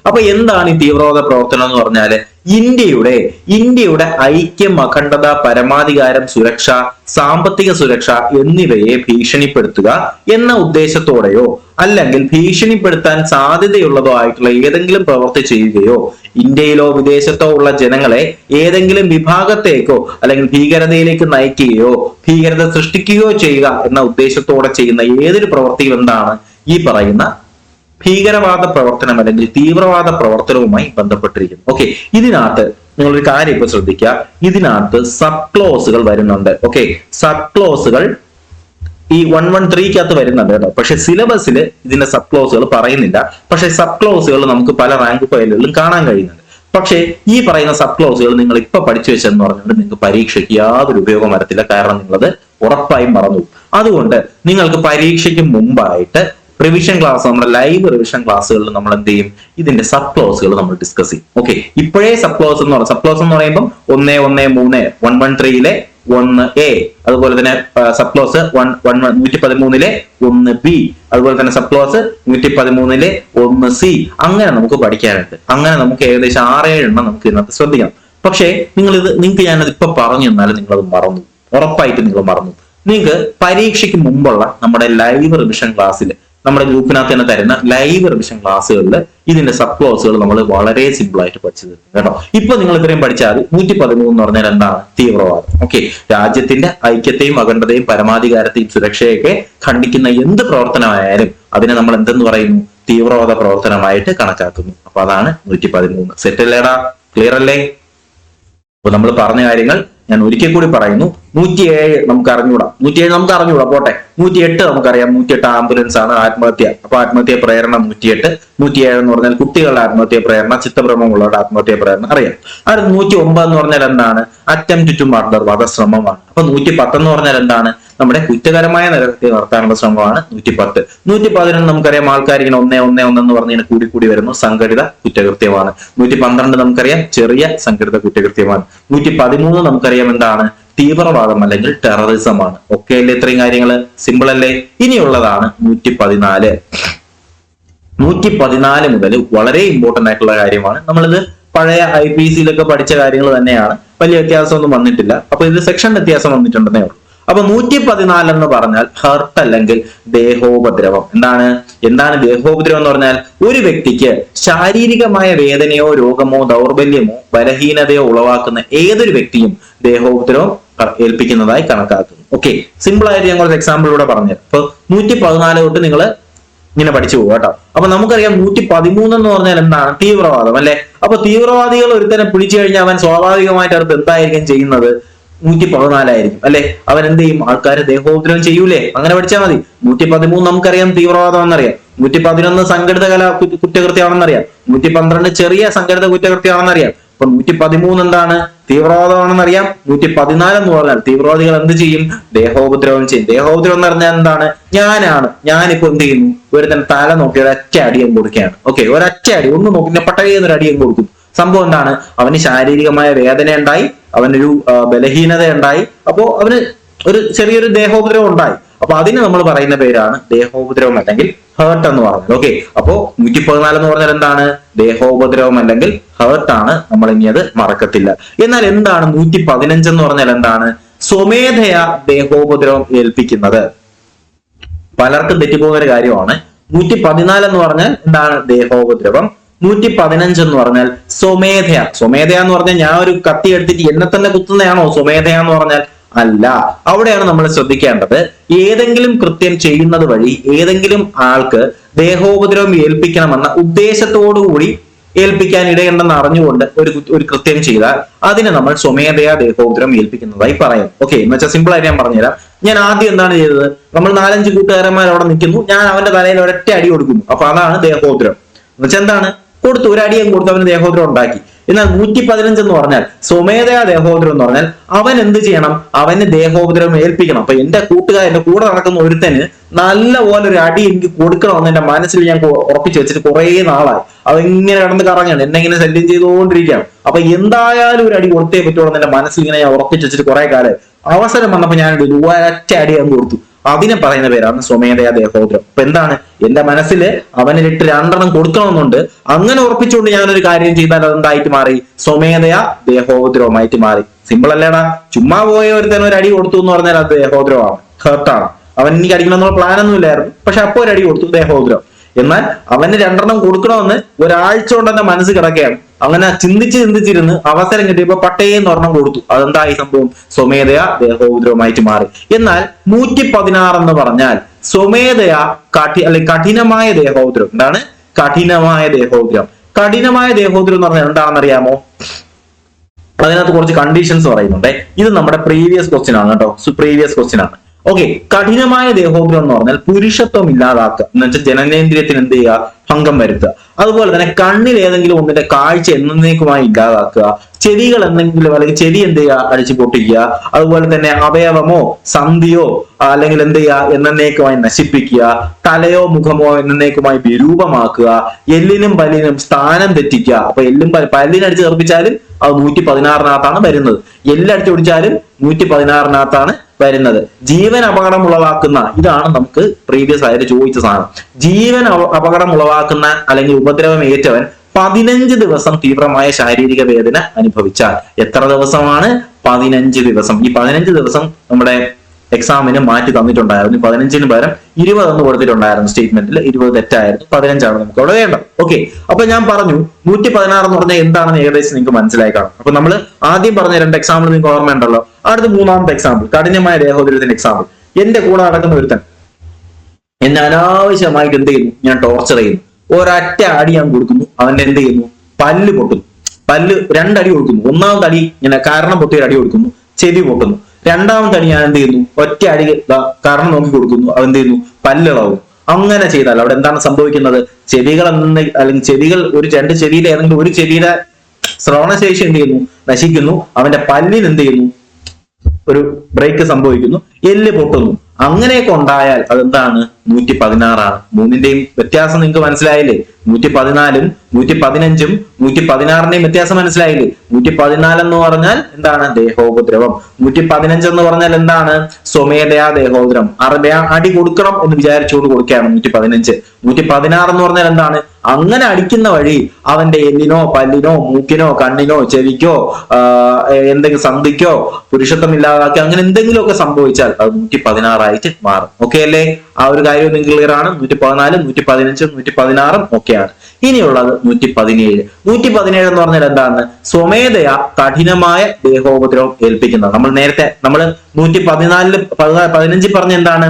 അപ്പൊ എന്താണ് ഈ തീവ്രവാദ പ്രവർത്തനം എന്ന് പറഞ്ഞാല് ഇന്ത്യയുടെ ഐക്യം, അഖണ്ഡത, പരമാധികാരം, സുരക്ഷ, സാമ്പത്തിക സുരക്ഷ എന്നിവയെ ഭീഷണിപ്പെടുത്തുക എന്ന ഉദ്ദേശത്തോടെയോ അല്ലെങ്കിൽ ഭീഷണിപ്പെടുത്താൻ സാധ്യതയുള്ളതോ ആയിട്ടുള്ള ഏതെങ്കിലും പ്രവൃത്തി ചെയ്യുകയോ ഇന്ത്യയിലോ വിദേശത്തോ ഉള്ള ജനങ്ങളെ ഏതെങ്കിലും വിഭാഗത്തേക്കോ അല്ലെങ്കിൽ ഭീകരതയിലേക്ക് നയിക്കുകയോ ഭീകരത സൃഷ്ടിക്കുകയോ ചെയ്യുക എന്ന ഉദ്ദേശത്തോടെ ചെയ്യുന്ന ഏതൊരു പ്രവൃത്തിയും എന്താണ് ഈ പറയുന്ന ഭീകരവാദ പ്രവർത്തനം അല്ലെങ്കിൽ തീവ്രവാദ പ്രവർത്തനവുമായി ബന്ധപ്പെട്ടിരിക്കുന്നു. ഓക്കെ, ഇതിനകത്ത് നിങ്ങളൊരു കാര്യം ഇപ്പൊ ശ്രദ്ധിക്കുക, ഇതിനകത്ത് സബ് ക്ലോസുകൾ വരുന്നുണ്ട്. ഓക്കെ, സബ് ക്ലോസുകൾ ഈ 113 വരുന്നുണ്ട് കേട്ടോ. പക്ഷെ സിലബസിൽ ഇതിന്റെ സബ് ക്ലോസുകൾ പറയുന്നില്ല. പക്ഷെ സബ് ക്ലോസുകൾ നമുക്ക് പല റാങ്ക് ഫയലുകളിലും കാണാൻ കഴിയുന്നുണ്ട്. പക്ഷേ ഈ പറയുന്ന സബ് ക്ലോസുകൾ നിങ്ങൾ ഇപ്പൊ പഠിച്ചു വെച്ചെന്ന് പറഞ്ഞുകൊണ്ട് നിങ്ങൾക്ക് പരീക്ഷയ്ക്ക് യാതൊരു ഉപയോഗം വരത്തില്ല. കാരണം നിങ്ങളത് ഉറപ്പായും മറന്നു. അതുകൊണ്ട് നിങ്ങൾക്ക് പരീക്ഷയ്ക്ക് മുമ്പായിട്ട് റിവിഷൻ ക്ലാസ്, നമ്മുടെ ലൈവ് റിവിഷൻ ക്ലാസ്സുകളിൽ നമ്മൾ എന്ത് ചെയ്യും, ഇതിന്റെ സബ് ക്ലോസുകൾ നമ്മൾ ഡിസ്കസ് ചെയ്യും. ഓക്കെ, ഇപ്പോഴേ സബ് ക്ലോസ് എന്ന് പറയുമ്പോൾ 113 113 1A, അതുപോലെ തന്നെ സബ് ക്ലോസ് 113 1B, അതുപോലെ തന്നെ സബ് ക്ലോസ് 113 1C, അങ്ങനെ നമുക്ക് പഠിക്കാനുണ്ട്. അങ്ങനെ നമുക്ക് ഏകദേശം 6-7 എണ്ണം നമുക്ക് ഇതിനകത്ത് ശ്രദ്ധിക്കാം. പക്ഷേ നിങ്ങൾക്ക് ഞാനത് ഇപ്പൊ പറഞ്ഞു തന്നാലും നിങ്ങളത് മറന്നു, ഉറപ്പായിട്ട് നിങ്ങൾ മറന്നു. നിങ്ങൾക്ക് പരീക്ഷയ്ക്ക് മുമ്പുള്ള നമ്മുടെ ലൈവ് റിവിഷൻ ക്ലാസ്സിൽ, നമ്മുടെ ഗ്രൂപ്പിനകത്ത് തന്നെ തരുന്ന ലൈവ് റിവിഷൻ ക്ലാസ്സുകളിൽ ഇതിന്റെ സബ് ക്ലോസുകൾ നമ്മൾ വളരെ സിമ്പിൾ ആയിട്ട് പഠിച്ചു തരും കേട്ടോ. ഇപ്പൊ നിങ്ങൾ ഇത്രയും പഠിച്ചാൽ 113 എന്ന് പറഞ്ഞാൽ എന്താണ് തീവ്രവാദം. ഓക്കെ, രാജ്യത്തിന്റെ ഐക്യത്തെയും അഖണ്ഡതയും പരമാധികാരത്തെയും സുരക്ഷയൊക്കെ ഖണ്ഡിക്കുന്ന എന്ത് പ്രവർത്തനമായാലും അതിനെ നമ്മൾ എന്തെന്ന് പറയുന്നു, തീവ്രവാദ പ്രവർത്തനമായിട്ട് കണക്കാക്കുന്നു. അപ്പൊ അതാണ് 113. സെറ്റ് അല്ലേടാ? ക്ലിയർ അല്ലേ? അപ്പൊ നമ്മൾ പറഞ്ഞ കാര്യങ്ങൾ ഞാൻ ഒരിക്കൽ കൂടി പറയുന്നു. 107 നമുക്ക് അറിഞ്ഞൂടാ, 107 നമുക്ക് അറിഞ്ഞൂടാ, പോട്ടെ. 108 നമുക്കറിയാം, 108 ആംബുലൻസ് ആണ്, ആത്മഹത്യ. അപ്പൊ ആത്മഹത്യ പ്രേരണ 108. 107 എന്ന് പറഞ്ഞാൽ കുട്ടികളുടെ ആത്മഹത്യ പ്രേരണ, ചിത്തഭ്രമമുള്ളവരുടെ ആത്മഹത്യ പ്രേരണ അറിയാം. അത് 109 എന്ന് പറഞ്ഞാൽ എന്താണ്, അറ്റംപ്റ്റ് ടു മർഡർ, വധശ്രമമാണ്. അപ്പൊ 110 എന്ന് പറഞ്ഞാൽ എന്താണ്, നമ്മുടെ കുറ്റകരമായ നിരത്തി നടത്താനുള്ള ശ്രമമാണ് 110. 111 നമുക്കറിയാം, ആൾക്കാർ ഇങ്ങനെ 111 എന്ന് പറഞ്ഞ് കൂടി വരുന്നു, സംഘടിത കുറ്റകൃത്യമാണ്. 112 നമുക്കറിയാം ചെറിയ സംഘടിത കുറ്റകൃത്യമാണ്. 113 നമുക്കറിയാം എന്താണ്, തീവ്രവാദം അല്ലെങ്കിൽ ടെററിസം ആണ്. ഓക്കെ അല്ലേ? ഇത്രയും കാര്യങ്ങൾ സിമ്പിൾ അല്ലേ? ഇനിയുള്ളതാണ് 114. 114 മുതൽ വളരെ ഇമ്പോർട്ടന്റ് ആയിട്ടുള്ള കാര്യമാണ്. നമ്മളിത് പഴയ IPCയിലൊക്കെ പഠിച്ച കാര്യങ്ങൾ തന്നെയാണ്, വലിയ വ്യത്യാസമൊന്നും വന്നിട്ടില്ല. അപ്പൊ ഇത് സെക്ഷൻ വ്യത്യാസം വന്നിട്ടുണ്ടെന്നേ ഉള്ളൂ. അപ്പൊ 114 എന്ന് പറഞ്ഞാൽ ഹർട്ട് അല്ലെങ്കിൽ ദേഹോപദ്രവം. എന്താണ് ദേഹോപദ്രവം എന്ന് പറഞ്ഞാൽ ഒരു വ്യക്തിക്ക് ശാരീരികമായ വേദനയോ രോഗമോ ദൗർബല്യമോ ബലഹീനതയോ ഉളവാക്കുന്ന ഏതൊരു വ്യക്തിയും ദേഹോപദ്രവം ഏൽപ്പിക്കുന്നതായി കണക്കാക്കുന്നു. ഓക്കെ, സിമ്പിൾ ആയിട്ട് ഞങ്ങൾ ഒരു എക്സാമ്പിളിലൂടെ പറഞ്ഞുതരാം. അപ്പൊ 114 തൊട്ട് നിങ്ങൾ ഇങ്ങനെ പഠിച്ചു പോകും കേട്ടോ. അപ്പൊ നമുക്കറിയാം 113 എന്ന് പറഞ്ഞാൽ എന്താണ്, തീവ്രവാദം അല്ലെ? അപ്പൊ തീവ്രവാദികൾ ഒരുത്തനെ പിടിച്ചു കഴിഞ്ഞാൽ അവൻ സ്വാഭാവികമായിട്ട് അടുത്ത് എന്തായിരിക്കും ചെയ്യുന്നത്, 114 ആയിരിക്കും അല്ലെ? അവൻ എന്ത് ചെയ്യും, ആൾക്കാരെ ദേഹോപദ്രവം ചെയ്യൂലേ? അങ്ങനെ പഠിച്ചാൽ മതി. 113 നമുക്കറിയാം തീവ്രവാദം എന്നറിയാം. 111 സംഘടിത കുറ്റകൃത്യമാണെന്നറിയാം. 112 ചെറിയ സംഘടിത കുറ്റകൃത്യമാണെന്നറിയാം. അപ്പൊ 113 എന്താണ്, തീവ്രവാദമാണെന്നറിയാം. 114 എന്ന് പറഞ്ഞാൽ തീവ്രവാദികൾ എന്ത് ചെയ്യും, ദേഹോപദ്രവം ചെയ്യും. ദേഹോപദ്രവം എന്ന് പറഞ്ഞാൽ എന്താണ്, ഞാനിപ്പോ എന്ത് ചെയ്യുന്നു, ഒരു തന്നെ തല നോക്കി ഒരൊറ്റ അടിയും കൊടുക്കുകയാണ്. ഓക്കെ, ഒരൊറ്റ അടി, ഒന്ന് നോക്കി പട്ടകയെന്നൊരു അടിയും കൊടുക്കും. സംഭവം എന്താണ്, അവന് ശാരീരികമായ വേദന ഉണ്ടായി, അവനൊരു ബലഹീനത ഉണ്ടായി, അപ്പോ അവന് ഒരു ചെറിയൊരു ദേഹോപദ്രവം ഉണ്ടായി. അപ്പൊ അതിന് നമ്മൾ പറയുന്ന പേരാണ് ദേഹോപദ്രവം അല്ലെങ്കിൽ ഹേർട്ട് എന്ന് പറഞ്ഞത്. ഓക്കെ, അപ്പോ 114 എന്ന് പറഞ്ഞാൽ എന്താണ്, ദേഹോപദ്രവം അല്ലെങ്കിൽ ഹേർട്ട് ആണ്. നമ്മൾ ഇനി അത് മറക്കത്തില്ല. എന്നാൽ എന്താണ് 115 എന്ന് പറഞ്ഞാൽ എന്താണ്, സ്വമേധയാ ദേഹോപദ്രവം ഏൽപ്പിക്കുന്നത്. പലർക്കും തെറ്റിപ്പോകുന്ന ഒരു കാര്യമാണ്. 114 എന്ന് പറഞ്ഞാൽ എന്താണ്, ദേഹോപദ്രവം. 115 എന്ന് പറഞ്ഞാൽ സ്വമേധയാ. സ്വമേധയാ എന്ന് പറഞ്ഞാൽ ഞാൻ ഒരു കത്തി എടുത്തിട്ട് എന്നെ തന്നെ കുത്തുന്നതാണോ സ്വമേധയാ എന്ന് പറഞ്ഞാൽ? അല്ല. അവിടെയാണ് നമ്മൾ ശ്രദ്ധിക്കേണ്ടത്. ഏതെങ്കിലും കൃത്യം ചെയ്യുന്നത് വഴി ഏതെങ്കിലും ആൾക്ക് ദേഹോപദ്രവം ഏൽപ്പിക്കണമെന്ന ഉദ്ദേശത്തോടുകൂടി ഏൽപ്പിക്കാൻ ഇടയുണ്ടെന്ന് അറിഞ്ഞുകൊണ്ട് ഒരു കൃത്യം ചെയ്താൽ അതിനെ നമ്മൾ സ്വമേധയാ ദേഹോപദ്രവം ഏൽപ്പിക്കുന്നതായി പറയാം. ഓക്കെ, എന്ന് വെച്ചാൽ സിമ്പിൾ ആയിട്ട് ഞാൻ പറഞ്ഞുതരാം. ഞാൻ ആദ്യം എന്താണ് ചെയ്തത്, നമ്മൾ 4-5 കൂട്ടുകാരന്മാർ അവിടെ നിൽക്കുന്നു, ഞാൻ അവന്റെ തലയിൽ ഒരൊറ്റ അടി കൊടുക്കുന്നു. അപ്പൊ അതാണ് ദേഹോപദ്രവം. എന്ന് വെച്ചാൽ എന്താണ്, കൊടുത്തു, ഒരു അടിയും കൊടുത്ത് അവന് ദേഹോപദ്രവം ഉണ്ടാക്കി. എന്നാൽ 115 എന്ന് പറഞ്ഞാൽ സ്വമേധയാ ദേഹോപദ്രവം എന്ന് പറഞ്ഞാൽ അവൻ എന്ത് ചെയ്യണം? അവന് ദേഹോപദ്രവം ഏൽപ്പിക്കണം. അപ്പൊ എന്റെ കൂട്ടുകാരൻ, എന്റെ കൂടെ നടക്കുന്ന ഒരുത്തന് നല്ല പോലെ ഒരു അടി എനിക്ക് കൊടുക്കണമെന്ന് എന്റെ മനസ്സിൽ ഞാൻ ഉറപ്പിച്ചു വെച്ചിട്ട് കുറെ നാളായി. അവൻ ഇങ്ങനെ കിടന്ന് കറങ്ങാണ്, എന്നെ ഇങ്ങനെ ശല്യം ചെയ്തുകൊണ്ടിരിക്കുകയാണ്. അപ്പൊ എന്തായാലും ഒരു അടി കൊടുത്തേ പറ്റുള്ളൂ എന്റെ മനസ്സിൽ ഇങ്ങനെ ഞാൻ ഉറപ്പിച്ചു വെച്ചിട്ട് കുറെ കാലം. അവസരം വന്നപ്പോ ഞാൻ ഒറ്റ അടി അങ്ങ് കൊടുത്തു. അതിനെ പറയുന്ന പേരാണ് സ്വമേധയാ ദേഹോപദ്രവം. അപ്പൊ എന്താണ്, എന്റെ മനസ്സിൽ അവന് 2 കൊടുക്കണമെന്നുണ്ട്. അങ്ങനെ ഉറപ്പിച്ചുകൊണ്ട് ഞാനൊരു കാര്യം ചെയ്താൽ അതെന്തായിട്ട് മാറി? സ്വമേധയാ ദേഹോപദ്രവമായിട്ട് മാറി. സിമ്പിൾ അല്ലേടാ? ചുമ്മാ പോയ ഒരുത്തന്നെ ഒരു അടി കൊടുത്തു എന്ന് പറഞ്ഞാൽ അത് ദേഹോപദ്രവമാണ്, ഹേർട്ടാണ്. അവൻ എനിക്ക് അടിക്കണമെന്നുള്ള പ്ലാൻ ഒന്നും ഇല്ലായിരുന്നു, പക്ഷെ അപ്പോ ഒരു അടി കൊടുത്തു, ദേഹോപദ്രവം. എന്നാൽ അവന് 2 കൊടുക്കണമെന്ന് ഒരാഴ്ച കൊണ്ട് എന്റെ മനസ്സ് കിടക്കുകയാണ്. അങ്ങനെ ചിന്തിച്ചിരുന്ന് അവസരം കിട്ടിയപ്പോ പട്ടേന്ന് ഒരെണ്ണം കൊടുത്തു. അതെന്തായി സംഭവം? സ്വമേധയാ ദേഹോപദ്രവമായിട്ട് മാറി. എന്നാൽ 116 എന്ന് പറഞ്ഞാൽ സ്വമേധയാ കഠിനമായ ദേഹോപദ്രവം. എന്താണ് കഠിനമായ ദേഹോപദ്രവം? കഠിനമായ ദേഹോപദ്രവം എന്ന് പറഞ്ഞാൽ എന്താണെന്ന് അറിയാമോ? അതിനകത്ത് കുറച്ച് കണ്ടീഷൻസ് പറയുന്നുണ്ട്. ഇത് നമ്മുടെ പ്രീവിയസ് ക്വസ്റ്റ്യൻ ആണ് കേട്ടോ, പ്രീവിയസ് ക്വസ്റ്റ്യൻ ആണ്. ഓക്കെ, കഠിനമായ ദേഹോപദ്രവം എന്ന് പറഞ്ഞാൽ പുരുഷത്വം ഇല്ലാതാക്കുക, എന്ന് വെച്ചാൽ ജനനേന്ദ്രിയത്തിന് എന്ത് ചെയ്യുക? ഭംഗം വരുത്തുക. അതുപോലെ തന്നെ കണ്ണിൽ ഏതെങ്കിലും ഒന്നിന്റെ കാഴ്ച എന്നേക്കുമായി ഇല്ലാതാക്കുക. ചെവികൾ എന്തെങ്കിലും, അല്ലെങ്കിൽ ചെവി എന്ത് ചെയ്യുക? അടിച്ചു പൊട്ടിക്കുക. അതുപോലെ തന്നെ അവയവമോ സന്ധിയോ അല്ലെങ്കിൽ എന്ത് ചെയ്യുക? എന്നേക്കുമായി നശിപ്പിക്കുക. തലയോ മുഖമോ എന്നേക്കുമായി വിരൂപമാക്കുക. എല്ലിനും പല്ലിനും സ്ഥാനം തെറ്റിക്കുക. അപ്പൊ എല്ലും പല്ലിനടിച്ച് തെറിപ്പിച്ചാലും അത് 116-നകത്താണ് വരുന്നത്. എല്ലടിച്ചു പിടിച്ചാലും 116-നകത്താണ് വരുന്നത്. ജീവൻ അപകടം ഉളവാക്കുന്ന, ഇതാണ് നമുക്ക് പ്രീവിയസ് ആയിട്ട് ചോദിച്ച സാധനം. ജീവൻ അപകടം ഉളവാക്കുന്ന അല്ലെങ്കിൽ ഉപദ്രവം ഏറ്റവൻ 15 ദിവസം തീവ്രമായ ശാരീരിക വേദന അനുഭവിച്ചാൽ. എത്ര ദിവസമാണ്? 15 ദിവസം. ഈ 15 ദിവസം നമ്മുടെ എക്സാമിന് മാറ്റി തന്നിട്ടുണ്ടായിരുന്നു. 15-ന് പകരം 20 എന്ന് കൊടുത്തിട്ടുണ്ടായിരുന്നു സ്റ്റേറ്റ്മെന്റിൽ. 20 തെറ്റായിരുന്നു, 15 നമുക്ക് അവിടെ വേണ്ടത്. ഓക്കെ, അപ്പൊ ഞാൻ പറഞ്ഞു 116 എന്ന് പറഞ്ഞാൽ എന്താണെന്ന് ഏകദേശം നിങ്ങൾക്ക് മനസ്സിലായി കാണും. അപ്പൊ നമ്മൾ ആദ്യം പറഞ്ഞ 2 എക്സാമ്പിൾ നിങ്ങൾക്ക് ഓർമ്മയുണ്ടല്ലോ. അടുത്ത 3-ാമത്തെ എക്സാമ്പിൾ, കഠിനമായ ദേഹോദരത്തിന്റെ എക്സാമ്പിൾ. എന്റെ കൂടെ നടക്കുന്ന ഒരുത്തൻ എന്നെ അനാവശ്യമായിട്ട് എന്ത് ചെയ്യുന്നു? ഞാൻ ടോർച്ചർ ചെയ്യുന്നു. ഒരൊറ്റ അടി ഞാൻ കൊടുക്കുന്നു, അവന്റെ എന്ത് ചെയ്യുന്നു? പല്ല് പൊട്ടുന്നു. 2 അടി കൊടുക്കുന്നു. 1-ാമത്തെ അടി ഇങ്ങനെ കാരണം പൊട്ടിയൊരു അടി കൊടുക്കുന്നു, ചെവി പൊട്ടുന്നു. 2-ാമത്തെ അടി ഞാൻ എന്ത് ചെയ്യുന്നു? ഒറ്റ അടി കാരണം നോക്കി കൊടുക്കുന്നു, അവൻ എന്ത് ചെയ്യുന്നു? പല്ലിളവും. അങ്ങനെ ചെയ്താൽ അവിടെ എന്താണ് സംഭവിക്കുന്നത്? ചെവികൾ അല്ലെങ്കിൽ ചെവികൾ, 2 ചെവിയിലെ ഏതെങ്കിലും ഒരു ചെവിയുടെ ശ്രവണശേഷി എന്ത് ചെയ്യുന്നു? നശിക്കുന്നു. അവന്റെ പല്ലിന് എന്ത് ചെയ്യുന്നു? ഒരു ബ്രേക്ക് സംഭവിക്കുന്നു, എല്ല് പൊട്ടുന്നു. അങ്ങനെയൊക്കെ ഉണ്ടായാൽ അതെന്താണ്? 116-ആണ്. 3-ന്റെയും വ്യത്യാസം നിങ്ങൾക്ക് മനസ്സിലായില്ലേ? 114-ഉം 115-ഉം 116-ന്റെയും വ്യത്യാസം മനസ്സിലായില്ലേ? 114 എന്ന് പറഞ്ഞാൽ എന്താണ്? ദേഹോപദ്രവം. 115 എന്ന് പറഞ്ഞാൽ എന്താണ്? സ്വമേധയാ ദേഹോപദ്രവം. അടി കൊടുക്കണം എന്ന് വിചാരിച്ചുകൊണ്ട് കൊടുക്കുകയാണ് 115. 116 എന്ന് പറഞ്ഞാൽ എന്താണ്? അങ്ങനെ അടിക്കുന്ന വഴി അവന്റെ എല്ലിനോ പല്ലിനോ മൂക്കിനോ കണ്ണിനോ ചെവിക്കോ എന്തെങ്കിലും സന്ധിക്കോ പുരുഷത്വം ഇല്ലാതാക്കി അങ്ങനെ എന്തെങ്കിലുമൊക്കെ സംഭവിച്ചാൽ അത് 116 മാറും. ഓക്കെ അല്ലേ? ആ ഒരു കാര്യം നിങ്ങൾക്ക് ക്ലിയർ ആണ്. 114, 115, 116 ഒക്കെയാണ്. ഇനിയുള്ളത് 117. 117 എന്ന് പറഞ്ഞാൽ എന്താണ്? സ്വമേധയാ കഠിനമായ ദേഹോപദ്രവം ഏൽപ്പിക്കുന്നത്. നമ്മൾ 114 15 പറഞ്ഞ എന്താണ്?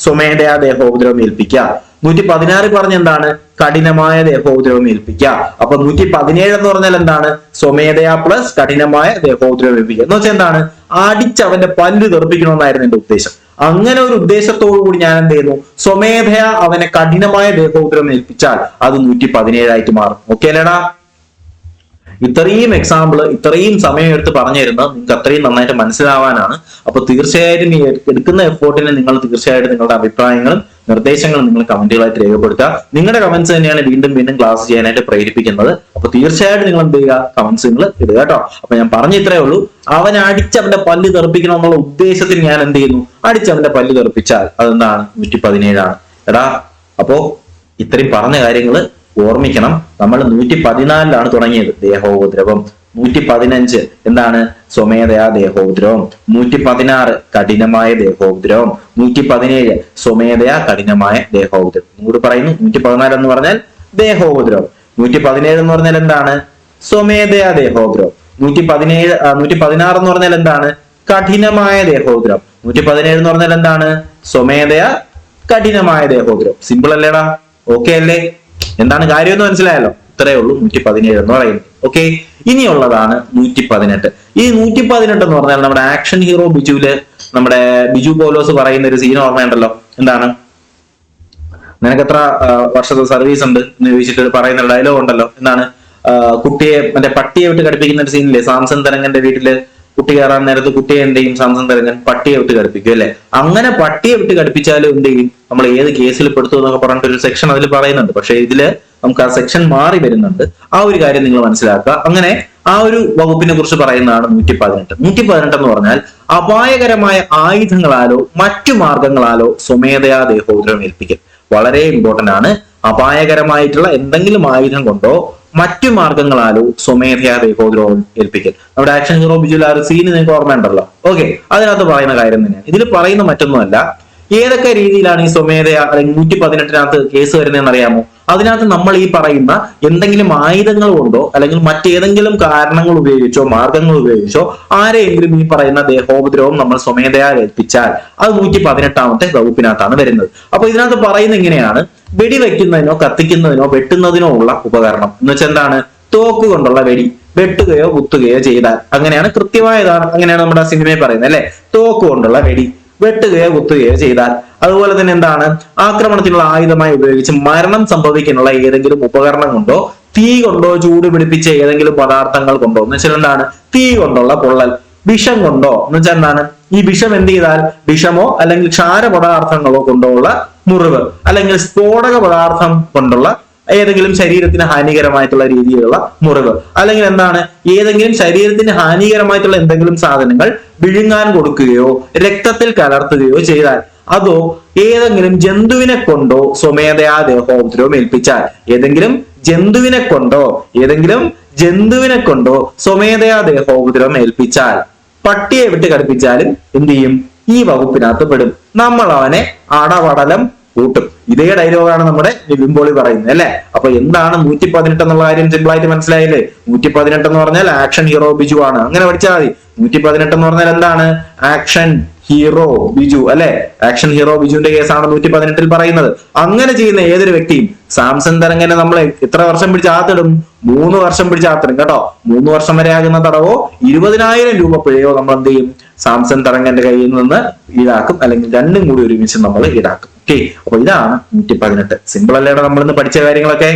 സ്വമേധയാ ദേഹോപദ്രവം ഏൽപ്പിക്കുക. 116 പറഞ്ഞ എന്താണ്? കഠിനമായ ദേഹോപദ്രവം ഏൽപ്പിക്കുക. അപ്പൊ 117 എന്ന് പറഞ്ഞാൽ എന്താണ്? സ്വമേധയാ പ്ലസ് കഠിനമായ ദേഹോപദ്രവം ഏൽപ്പിക്കുക. എന്ന് വെച്ചാൽ എന്താണ്? അടിച്ച് അവന്റെ പല്ല് തെറിപ്പിക്കണമെന്നായിരുന്നു എന്റെ ഉദ്ദേശം. അങ്ങനെ ഒരു ഉദ്ദേശത്തോടു കൂടി ഞാൻ എന്ത് ചെയ്യുന്നു? സ്വമേധയാ അവനെ കഠിനമായ ദേഹോപദ്രവം ഏൽപ്പിച്ചാൽ അത് 117 മാറും. ഓക്കെ അല്ലേടാ? ഇത്രയും എക്സാമ്പിൾ ഇത്രയും സമയം എടുത്ത് പറഞ്ഞു തരുന്നത് നിങ്ങൾക്ക് അത്രയും നന്നായിട്ട് മനസ്സിലാവാനാണ്. അപ്പൊ തീർച്ചയായിട്ടും ഈ എടുക്കുന്ന എഫോർട്ടിന് നിങ്ങൾ തീർച്ചയായിട്ടും നിങ്ങളുടെ അഭിപ്രായങ്ങളും നിർദ്ദേശങ്ങളും നിങ്ങൾ കമന്റുകളായിട്ട് രേഖപ്പെടുത്തുക. നിങ്ങളുടെ കമന്റ്സ് തന്നെയാണ് വീണ്ടും ക്ലാസ് ചെയ്യാനായിട്ട് പ്രേരിപ്പിക്കുന്നത്. അപ്പൊ തീർച്ചയായിട്ടും നിങ്ങൾ എന്ത് ചെയ്യുക? കമന്റ്സ് നിങ്ങൾ ഇടുക കേട്ടോ. അപ്പൊ ഞാൻ പറഞ്ഞു ഇത്രേ ഉള്ളൂ. അവൻ അടിച്ചവന്റെ പല്ല് തെറിപ്പിക്കണം എന്നുള്ള ഉദ്ദേശത്തിൽ ഞാൻ എന്ത് ചെയ്യുന്നു? അടിച്ചവന്റെ പല്ല് തെറിപ്പിച്ചാൽ അതെന്താണ്? 117 എടാ. അപ്പോ ഇത്രയും പറഞ്ഞ കാര്യങ്ങൾ ഓർമ്മിക്കണം. നമ്മൾ 114 തുടങ്ങിയത് ദേഹോപദ്രവം. 115 എന്താണ്? സ്വമേധയാ ദേഹോപദ്രവം. 116 കഠിനമായ ദേഹോപദ്രവം. 117 സ്വമേധയാ കഠിനമായ ദേഹോപദ്രവം. കൂടി പറയുന്നു. 114 എന്ന് പറഞ്ഞാൽ ദേഹോപദ്രവം. 117 എന്ന് പറഞ്ഞാൽ എന്താണ്? സ്വമേധയാ ദേഹോപദ്രവം. 116 എന്ന് പറഞ്ഞാൽ എന്താണ്? കഠിനമായ ദേഹോപദ്രവം. 117 എന്ന് പറഞ്ഞാൽ എന്താണ്? സ്വമേധയാ കഠിനമായ ദേഹോപദ്രവം. സിമ്പിൾ അല്ലേടാ? ഓക്കെ അല്ലേ? എന്താണ് കാര്യം എന്ന് മനസ്സിലായല്ലോ? ഇത്രയേ ഉള്ളൂ 117 എന്ന് പറയുന്നത്. ഓക്കെ, ഇനിയുള്ളതാണ് 118. ഈ 118 എന്ന് പറഞ്ഞാൽ നമ്മുടെ ആക്ഷൻ ഹീറോ ബിജുവില് നമ്മുടെ ബിജു പോലോസ് പറയുന്ന ഒരു സീൻ ഓർമ്മയുണ്ടല്ലോ. എന്താണ്? നിനക്ക് എത്ര വർഷത്തെ സർവീസ് ഉണ്ട് എന്ന് ചോദിച്ചിട്ട് പറയുന്ന ഡയലോഗ് ഉണ്ടല്ലോ. എന്താണ്? കുട്ടിയെ മറ്റേ പട്ടിയെ വിട്ട് കടുപ്പിക്കുന്ന ഒരു സീനില്ലേ, സാംസൺ തരംഗന്റെ വീട്ടില് കുട്ടി കയറാൻ നേരത്ത് കുട്ടിയെ എന്ത് ചെയ്യും സാംസൺ തരംഗൻ പട്ടിയെ വിട്ട് കടുപ്പിക്കും അല്ലെ. അങ്ങനെ പട്ടിയെ വിട്ട് കടുപ്പിച്ചാലും എന്ത് ചെയ്യും, നമ്മൾ ഏത് കേസിൽ പെടുത്തും എന്നൊക്കെ പറഞ്ഞിട്ട് ഒരു സെക്ഷൻ അതിൽ പറയുന്നുണ്ട്. പക്ഷെ ഇതില് നമുക്ക് ആ സെക്ഷൻ മാറി വരുന്നുണ്ട്. ആ ഒരു കാര്യം നിങ്ങൾ മനസ്സിലാക്കുക. അങ്ങനെ ആ ഒരു വകുപ്പിനെ കുറിച്ച് പറയുന്നതാണ് 118. 118 എന്ന് പറഞ്ഞാൽ അപായകരമായ ആയുധങ്ങളാലോ മറ്റു മാർഗങ്ങളാലോ സ്വമേധയാ ദേഹോപദ്രവം ഏൽപ്പിക്കൽ. വളരെ ഇമ്പോർട്ടന്റ് ആണ്. അപായകരമായിട്ടുള്ള എന്തെങ്കിലും ആയുധം കൊണ്ടോ മറ്റു മാർഗങ്ങളാലോ സ്വമേധയാ ദേഹോപദ്രവം ഏൽപ്പിക്കൽ. നമ്മുടെ ആക്ഷൻ ഹീറോ ബിജുവിൽ ആ ഒരു സീന് നിങ്ങൾക്ക് ഓർമ്മയുണ്ടല്ലോ. ഓക്കെ, അതിനകത്ത് പറയുന്ന കാര്യം തന്നെയാണ് ഇതിൽ പറയുന്ന മറ്റൊന്നുമല്ല. ഏതൊക്കെ രീതിയിലാണ് ഈ സ്വമേധയാ അല്ലെങ്കിൽ 118 കേസ് വരുന്നതെന്ന് അറിയാമോ? അതിനകത്ത് നമ്മൾ ഈ പറയുന്ന എന്തെങ്കിലും ആയുധങ്ങൾ കൊണ്ടോ അല്ലെങ്കിൽ മറ്റേതെങ്കിലും കാരണങ്ങൾ ഉപയോഗിച്ചോ മാർഗങ്ങൾ ഉപയോഗിച്ചോ ആരെയെങ്കിലും ഈ പറയുന്ന ദേഹോപദ്രവം നമ്മൾ സ്വമേധയാ ഏൽപ്പിച്ചാൽ അത് 118 വകുപ്പിനകത്താണ് വരുന്നത്. അപ്പൊ ഇതിനകത്ത് പറയുന്ന ഇങ്ങനെയാണ്: വെടിവെക്കുന്നതിനോ കത്തിക്കുന്നതിനോ വെട്ടുന്നതിനോ ഉള്ള ഉപകരണം എന്ന് വെച്ചാൽ എന്താണ്? തോക്ക് കൊണ്ടുള്ള വെടി വെട്ടുകയോ കുത്തുകയോ ചെയ്താൽ, അങ്ങനെയാണ് കൃത്യമായതാണ്, അങ്ങനെയാണ് നമ്മുടെ സിനിമയിൽ പറയുന്നത് അല്ലെ. തോക്ക് കൊണ്ടുള്ള വെടി വെട്ടുകയോ കുത്തുകയോ ചെയ്താൽ. അതുപോലെ തന്നെ എന്താണ്? ആക്രമണത്തിനുള്ള ആയുധമായി ഉപയോഗിച്ച് മരണം സംഭവിക്കാനുള്ള ഏതെങ്കിലും ഉപകരണം കൊണ്ടോ തീ കൊണ്ടോ ചൂട് പിടിപ്പിച്ച ഏതെങ്കിലും പദാർത്ഥങ്ങൾ കൊണ്ടോ എന്ന് വെച്ചാൽ എന്താണ്? തീ കൊണ്ടുള്ള പൊള്ളൽ. വിഷം കൊണ്ടോ എന്ന് വെച്ചാൽ എന്താണ്? ഈ വിഷം എന്ത് ചെയ്താൽ വിഷമോ അല്ലെങ്കിൽ ക്ഷാര പദാർത്ഥങ്ങളോ കൊണ്ടോ ഉള്ള മുറിവ്, അല്ലെങ്കിൽ സ്ഫോടക പദാർത്ഥം കൊണ്ടുള്ള ഏതെങ്കിലും ശരീരത്തിന് ഹാനികരമായിട്ടുള്ള രീതിയിലുള്ള മുറിവ്, അല്ലെങ്കിൽ എന്താണ്? ഏതെങ്കിലും ശരീരത്തിന് ഹാനികരമായിട്ടുള്ള എന്തെങ്കിലും സാധനങ്ങൾ വിഴുങ്ങാൻ കൊടുക്കുകയോ രക്തത്തിൽ കലർത്തുകയോ ചെയ്താൽ, അതോ ഏതെങ്കിലും ജന്തുവിനെ കൊണ്ടോ സ്വമേധയാ ദേഹോപദ്രവം ഏൽപ്പിച്ചാൽ, ഏതെങ്കിലും ജന്തുവിനെ കൊണ്ടോ സ്വമേധയാ ദേഹോപദ്രവം ഏൽപ്പിച്ചാൽ, പട്ടിയെ വിട്ട് കടുപ്പിച്ചാലും എന്ത് ചെയ്യും? ഈ വകുപ്പിനകത്ത് പെടും. നമ്മൾ അവനെ അടപടലം കൂട്ടും. ഇതേ ഡയലോഗാണ് നമ്മുടെ നിവിൻ പോളി പറയുന്നത് അല്ലെ. അപ്പൊ എന്താണ് 118 എന്നുള്ള കാര്യം സിമ്പിൾ ആയിട്ട് മനസ്സിലായില്ലേ? 118 എന്ന് പറഞ്ഞാൽ ആക്ഷൻ ഹീറോ ബിജു ആണ്. അങ്ങനെ പഠിച്ചാൽ മതി. 118 എന്ന് പറഞ്ഞാൽ എന്താണ്? ആക്ഷൻ ഹീറോ ബിജു അല്ലെ. ആക്ഷൻ ഹീറോ ബിജുവിന്റെ കേസാണ് 118 പറയുന്നത്. അങ്ങനെ ചെയ്യുന്ന ഏതൊരു വ്യക്തിയും, സാംസൺ തരംഗനെ നമ്മൾ എത്ര വർഷം പിടിച്ച് ആത്തിടും? 3 വർഷം പിടിച്ച് ആത്തിടും കേട്ടോ. 3 വർഷം വരെ ആകുന്ന തടവോ 20,000 രൂപ പിഴയോ നമ്മൾ എന്ത് ചെയ്യും? സാംസൺ തരംഗന്റെ കയ്യിൽ നിന്ന് ഈടാക്കും, അല്ലെങ്കിൽ രണ്ടും കൂടി ഒരുമിച്ച് നമ്മൾ ഈടാക്കും. ഓക്കെ, അപ്പൊ ഇതാണ് 118. സിമ്പിൾ അല്ലേടാ നമ്മളിന്ന് പഠിച്ച കാര്യങ്ങളൊക്കെ?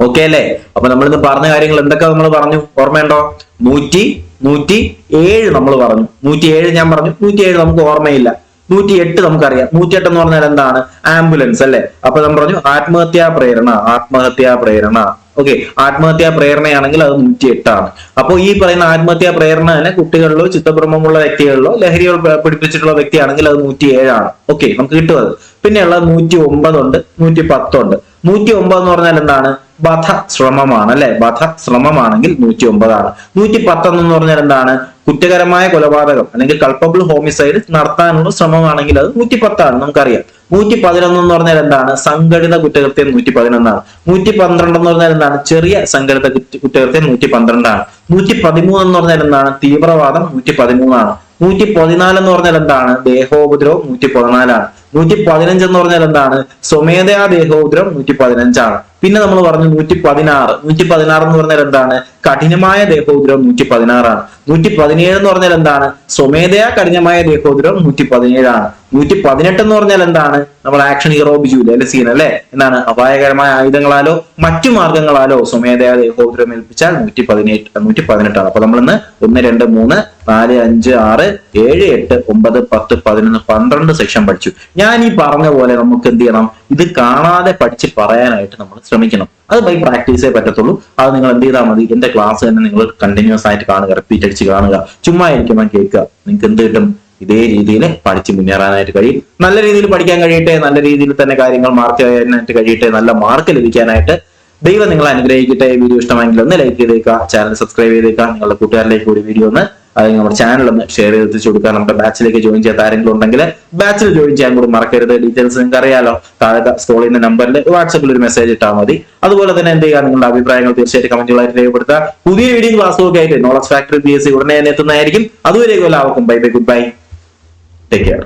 ഓക്കെ അല്ലേ? അപ്പൊ നമ്മളിന്ന് പറഞ്ഞ കാര്യങ്ങൾ എന്തൊക്കെ നമ്മൾ പറഞ്ഞു ഓർമ്മയുണ്ടോ? 107 നമ്മൾ പറഞ്ഞു. 107 ഞാൻ പറഞ്ഞു. 107 നമുക്ക് ഓർമ്മയില്ല. 108 നമുക്കറിയാം. 108 എന്ന് പറഞ്ഞാൽ എന്താണ്? ആംബുലൻസ് അല്ലെ. അപ്പൊ നമ്മൾ പറഞ്ഞു ആത്മഹത്യാ പ്രേരണ. ഓക്കെ, ആത്മഹത്യാ പ്രേരണയാണെങ്കിൽ അത് 108 ആണ്. അപ്പൊ ഈ പറയുന്ന ആത്മഹത്യാ പ്രേരണ തന്നെ കുട്ടികളിലോ ചിത്തഭ്രമമുള്ള വ്യക്തികളിലോ ലഹരികൾ പിടിപ്പിച്ചിട്ടുള്ള വ്യക്തിയാണെങ്കിൽ അത് 107 ആണ്. ഓക്കെ, നമുക്ക് കിട്ടുന്നത്. പിന്നെയുള്ളത് 109 ഉണ്ട്, 110 ഉണ്ട്. 109 എന്ന് പറഞ്ഞാൽ എന്താണ്? വധശ്രമമാണ് അല്ലെ. വധശ്രമമാണെങ്കിൽ 109 ആണ്. 110 എന്ന് പറഞ്ഞാൽ എന്താണ്? കുറ്റകരമായ കൊലപാതകം അല്ലെങ്കിൽ കൾപ്പബിൾ ഹോമിസൈഡ് നടത്താനുള്ള ശ്രമമാണെങ്കിൽ അത് 110 ആണ്, നമുക്കറിയാം. 111 എന്ന് പറഞ്ഞാൽ എന്താണ്? സംഘടിത കുറ്റകൃത്യം 111 ആണ്. 112 എന്ന് പറഞ്ഞാൽ എന്താണ്? ചെറിയ സംഘടിത കുറ്റകൃത്യം 112 ആണ്. 113 എന്ന് പറഞ്ഞാൽ എന്താണ്? തീവ്രവാദം 113 ആണ്. 114 എന്ന് പറഞ്ഞാൽ എന്താണ്? ദേഹോപദ്രവം 114 ആണ്. 115 എന്ന് പറഞ്ഞാൽ എന്താണ്? സ്വമേധയാ ദേഹോപദ്രവം 115 ആണ്. പിന്നെ നമ്മൾ പറഞ്ഞു 116. 116 എന്ന് പറഞ്ഞാൽ എന്താണ്? കഠിനമായ ദേഹോപദ്രവം 116 ആണ്. 117 എന്ന് പറഞ്ഞാൽ എന്താണ്? സ്വമേധയാ കഠിനമായ ദേഹോപദ്രവം 117 ആണ്. 118 എന്ന് പറഞ്ഞാൽ എന്താണ്? നമ്മൾ ആക്ഷൻ ഹീറോ ബിജുവിലെ അല്ലെ സീൻ അല്ലെ. എന്താണ്? അപായകരമായ ആയുധങ്ങളാലോ മറ്റു മാർഗങ്ങളാലോ സ്വമേധയാ ദേഹോപദ്രവം ഏൽപ്പിച്ചാൽ 118 ആണ്. അപ്പൊ നമ്മൾ ഇന്ന് 1, 2, 3, 4, 5, 6, 7, 8, 9, 10, 11, 12 സെക്ഷൻ പഠിച്ചു. ഞാൻ ഈ പറഞ്ഞ പോലെ നമുക്ക് എന്ത് ചെയ്യണം? ഇത് കാണാതെ പഠിച്ച് പറയാനായിട്ട് നമ്മൾ ശ്രമിക്കണം. അത് ബൈ പ്രാക്ടീസേ പറ്റത്തുള്ളൂ. അത് നിങ്ങൾ എന്ത് ചെയ്താൽ മതി? എന്റെ ക്ലാസ് തന്നെ നിങ്ങൾ കണ്ടിന്യൂസ് ആയിട്ട് കാണുക, റിപ്പീറ്റ് അടിച്ച് കാണുക, ചുമ്മാ ഇരിക്കുമ്പോൾ കേൾക്കുക. നിങ്ങൾക്ക് എന്ത് കിട്ടും? ഇതേ രീതിയിൽ പഠിച്ച് മുന്നേറാനായിട്ട് കഴിയും. നല്ല രീതിയിൽ പഠിക്കാൻ കഴിയട്ടെ, നല്ല രീതിയിൽ തന്നെ കാര്യങ്ങൾ മാർക്ക് ചെയ്യാനായിട്ട് കഴിയട്ടെ, നല്ല മാർക്ക് ലഭിക്കാനായിട്ട് ദൈവം നിങ്ങളെ അനുഗ്രഹിക്കട്ടെ. വീഡിയോ ഇഷ്ടമായെങ്കിൽ ഒന്ന് ലൈക്ക് ചെയ്തേക്കുക, ചാനൽ സബ്സ്ക്രൈബ് ചെയ്തേക്കുക, നിങ്ങളുടെ കൂട്ടുകാരിലേക്ക് കൂടി വീഡിയോ ഒന്ന് അല്ലെങ്കിൽ നമ്മുടെ ചാനൽ ഒന്ന് ഷെയർ ചെയ്തെത്തിച്ചു കൊടുക്കുക. നമ്മുടെ ബാച്ചിലേക്ക് ജോയിൻ ചെയ്യാത്ത ആരെങ്കിലും ഉണ്ടെങ്കിൽ ബാച്ചിൽ ജോയിൻ ചെയ്യാൻ കൂടി മറക്കരുത്. ഡീറ്റെയിൽസ് നിങ്ങൾക്ക് അറിയാലോ, താഴെ സ്ക്രോൾ ചെയ്യുന്ന നമ്പറിൽ വാട്സാപ്പിൽ ഒരു മെസ്സേജ് ഇട്ടാൽ മതി. അതുപോലെ തന്നെ എന്ത് ചെയ്യുക? നിങ്ങളുടെ അഭിപ്രായങ്ങൾ തീർച്ചയായിട്ടും കമന്റുകളായിട്ട് രേഖപ്പെടുത്തുക. പുതിയ വീഡിയോ ക്ലാസ്സുകളൊക്കെ ആയിട്ട് നോളജ് ഫാക്ടറി PSC ഉടനെ എത്തുന്നതായിരിക്കും. അതുവരെ എല്ലാവർക്കും bye bye, good bye, take care.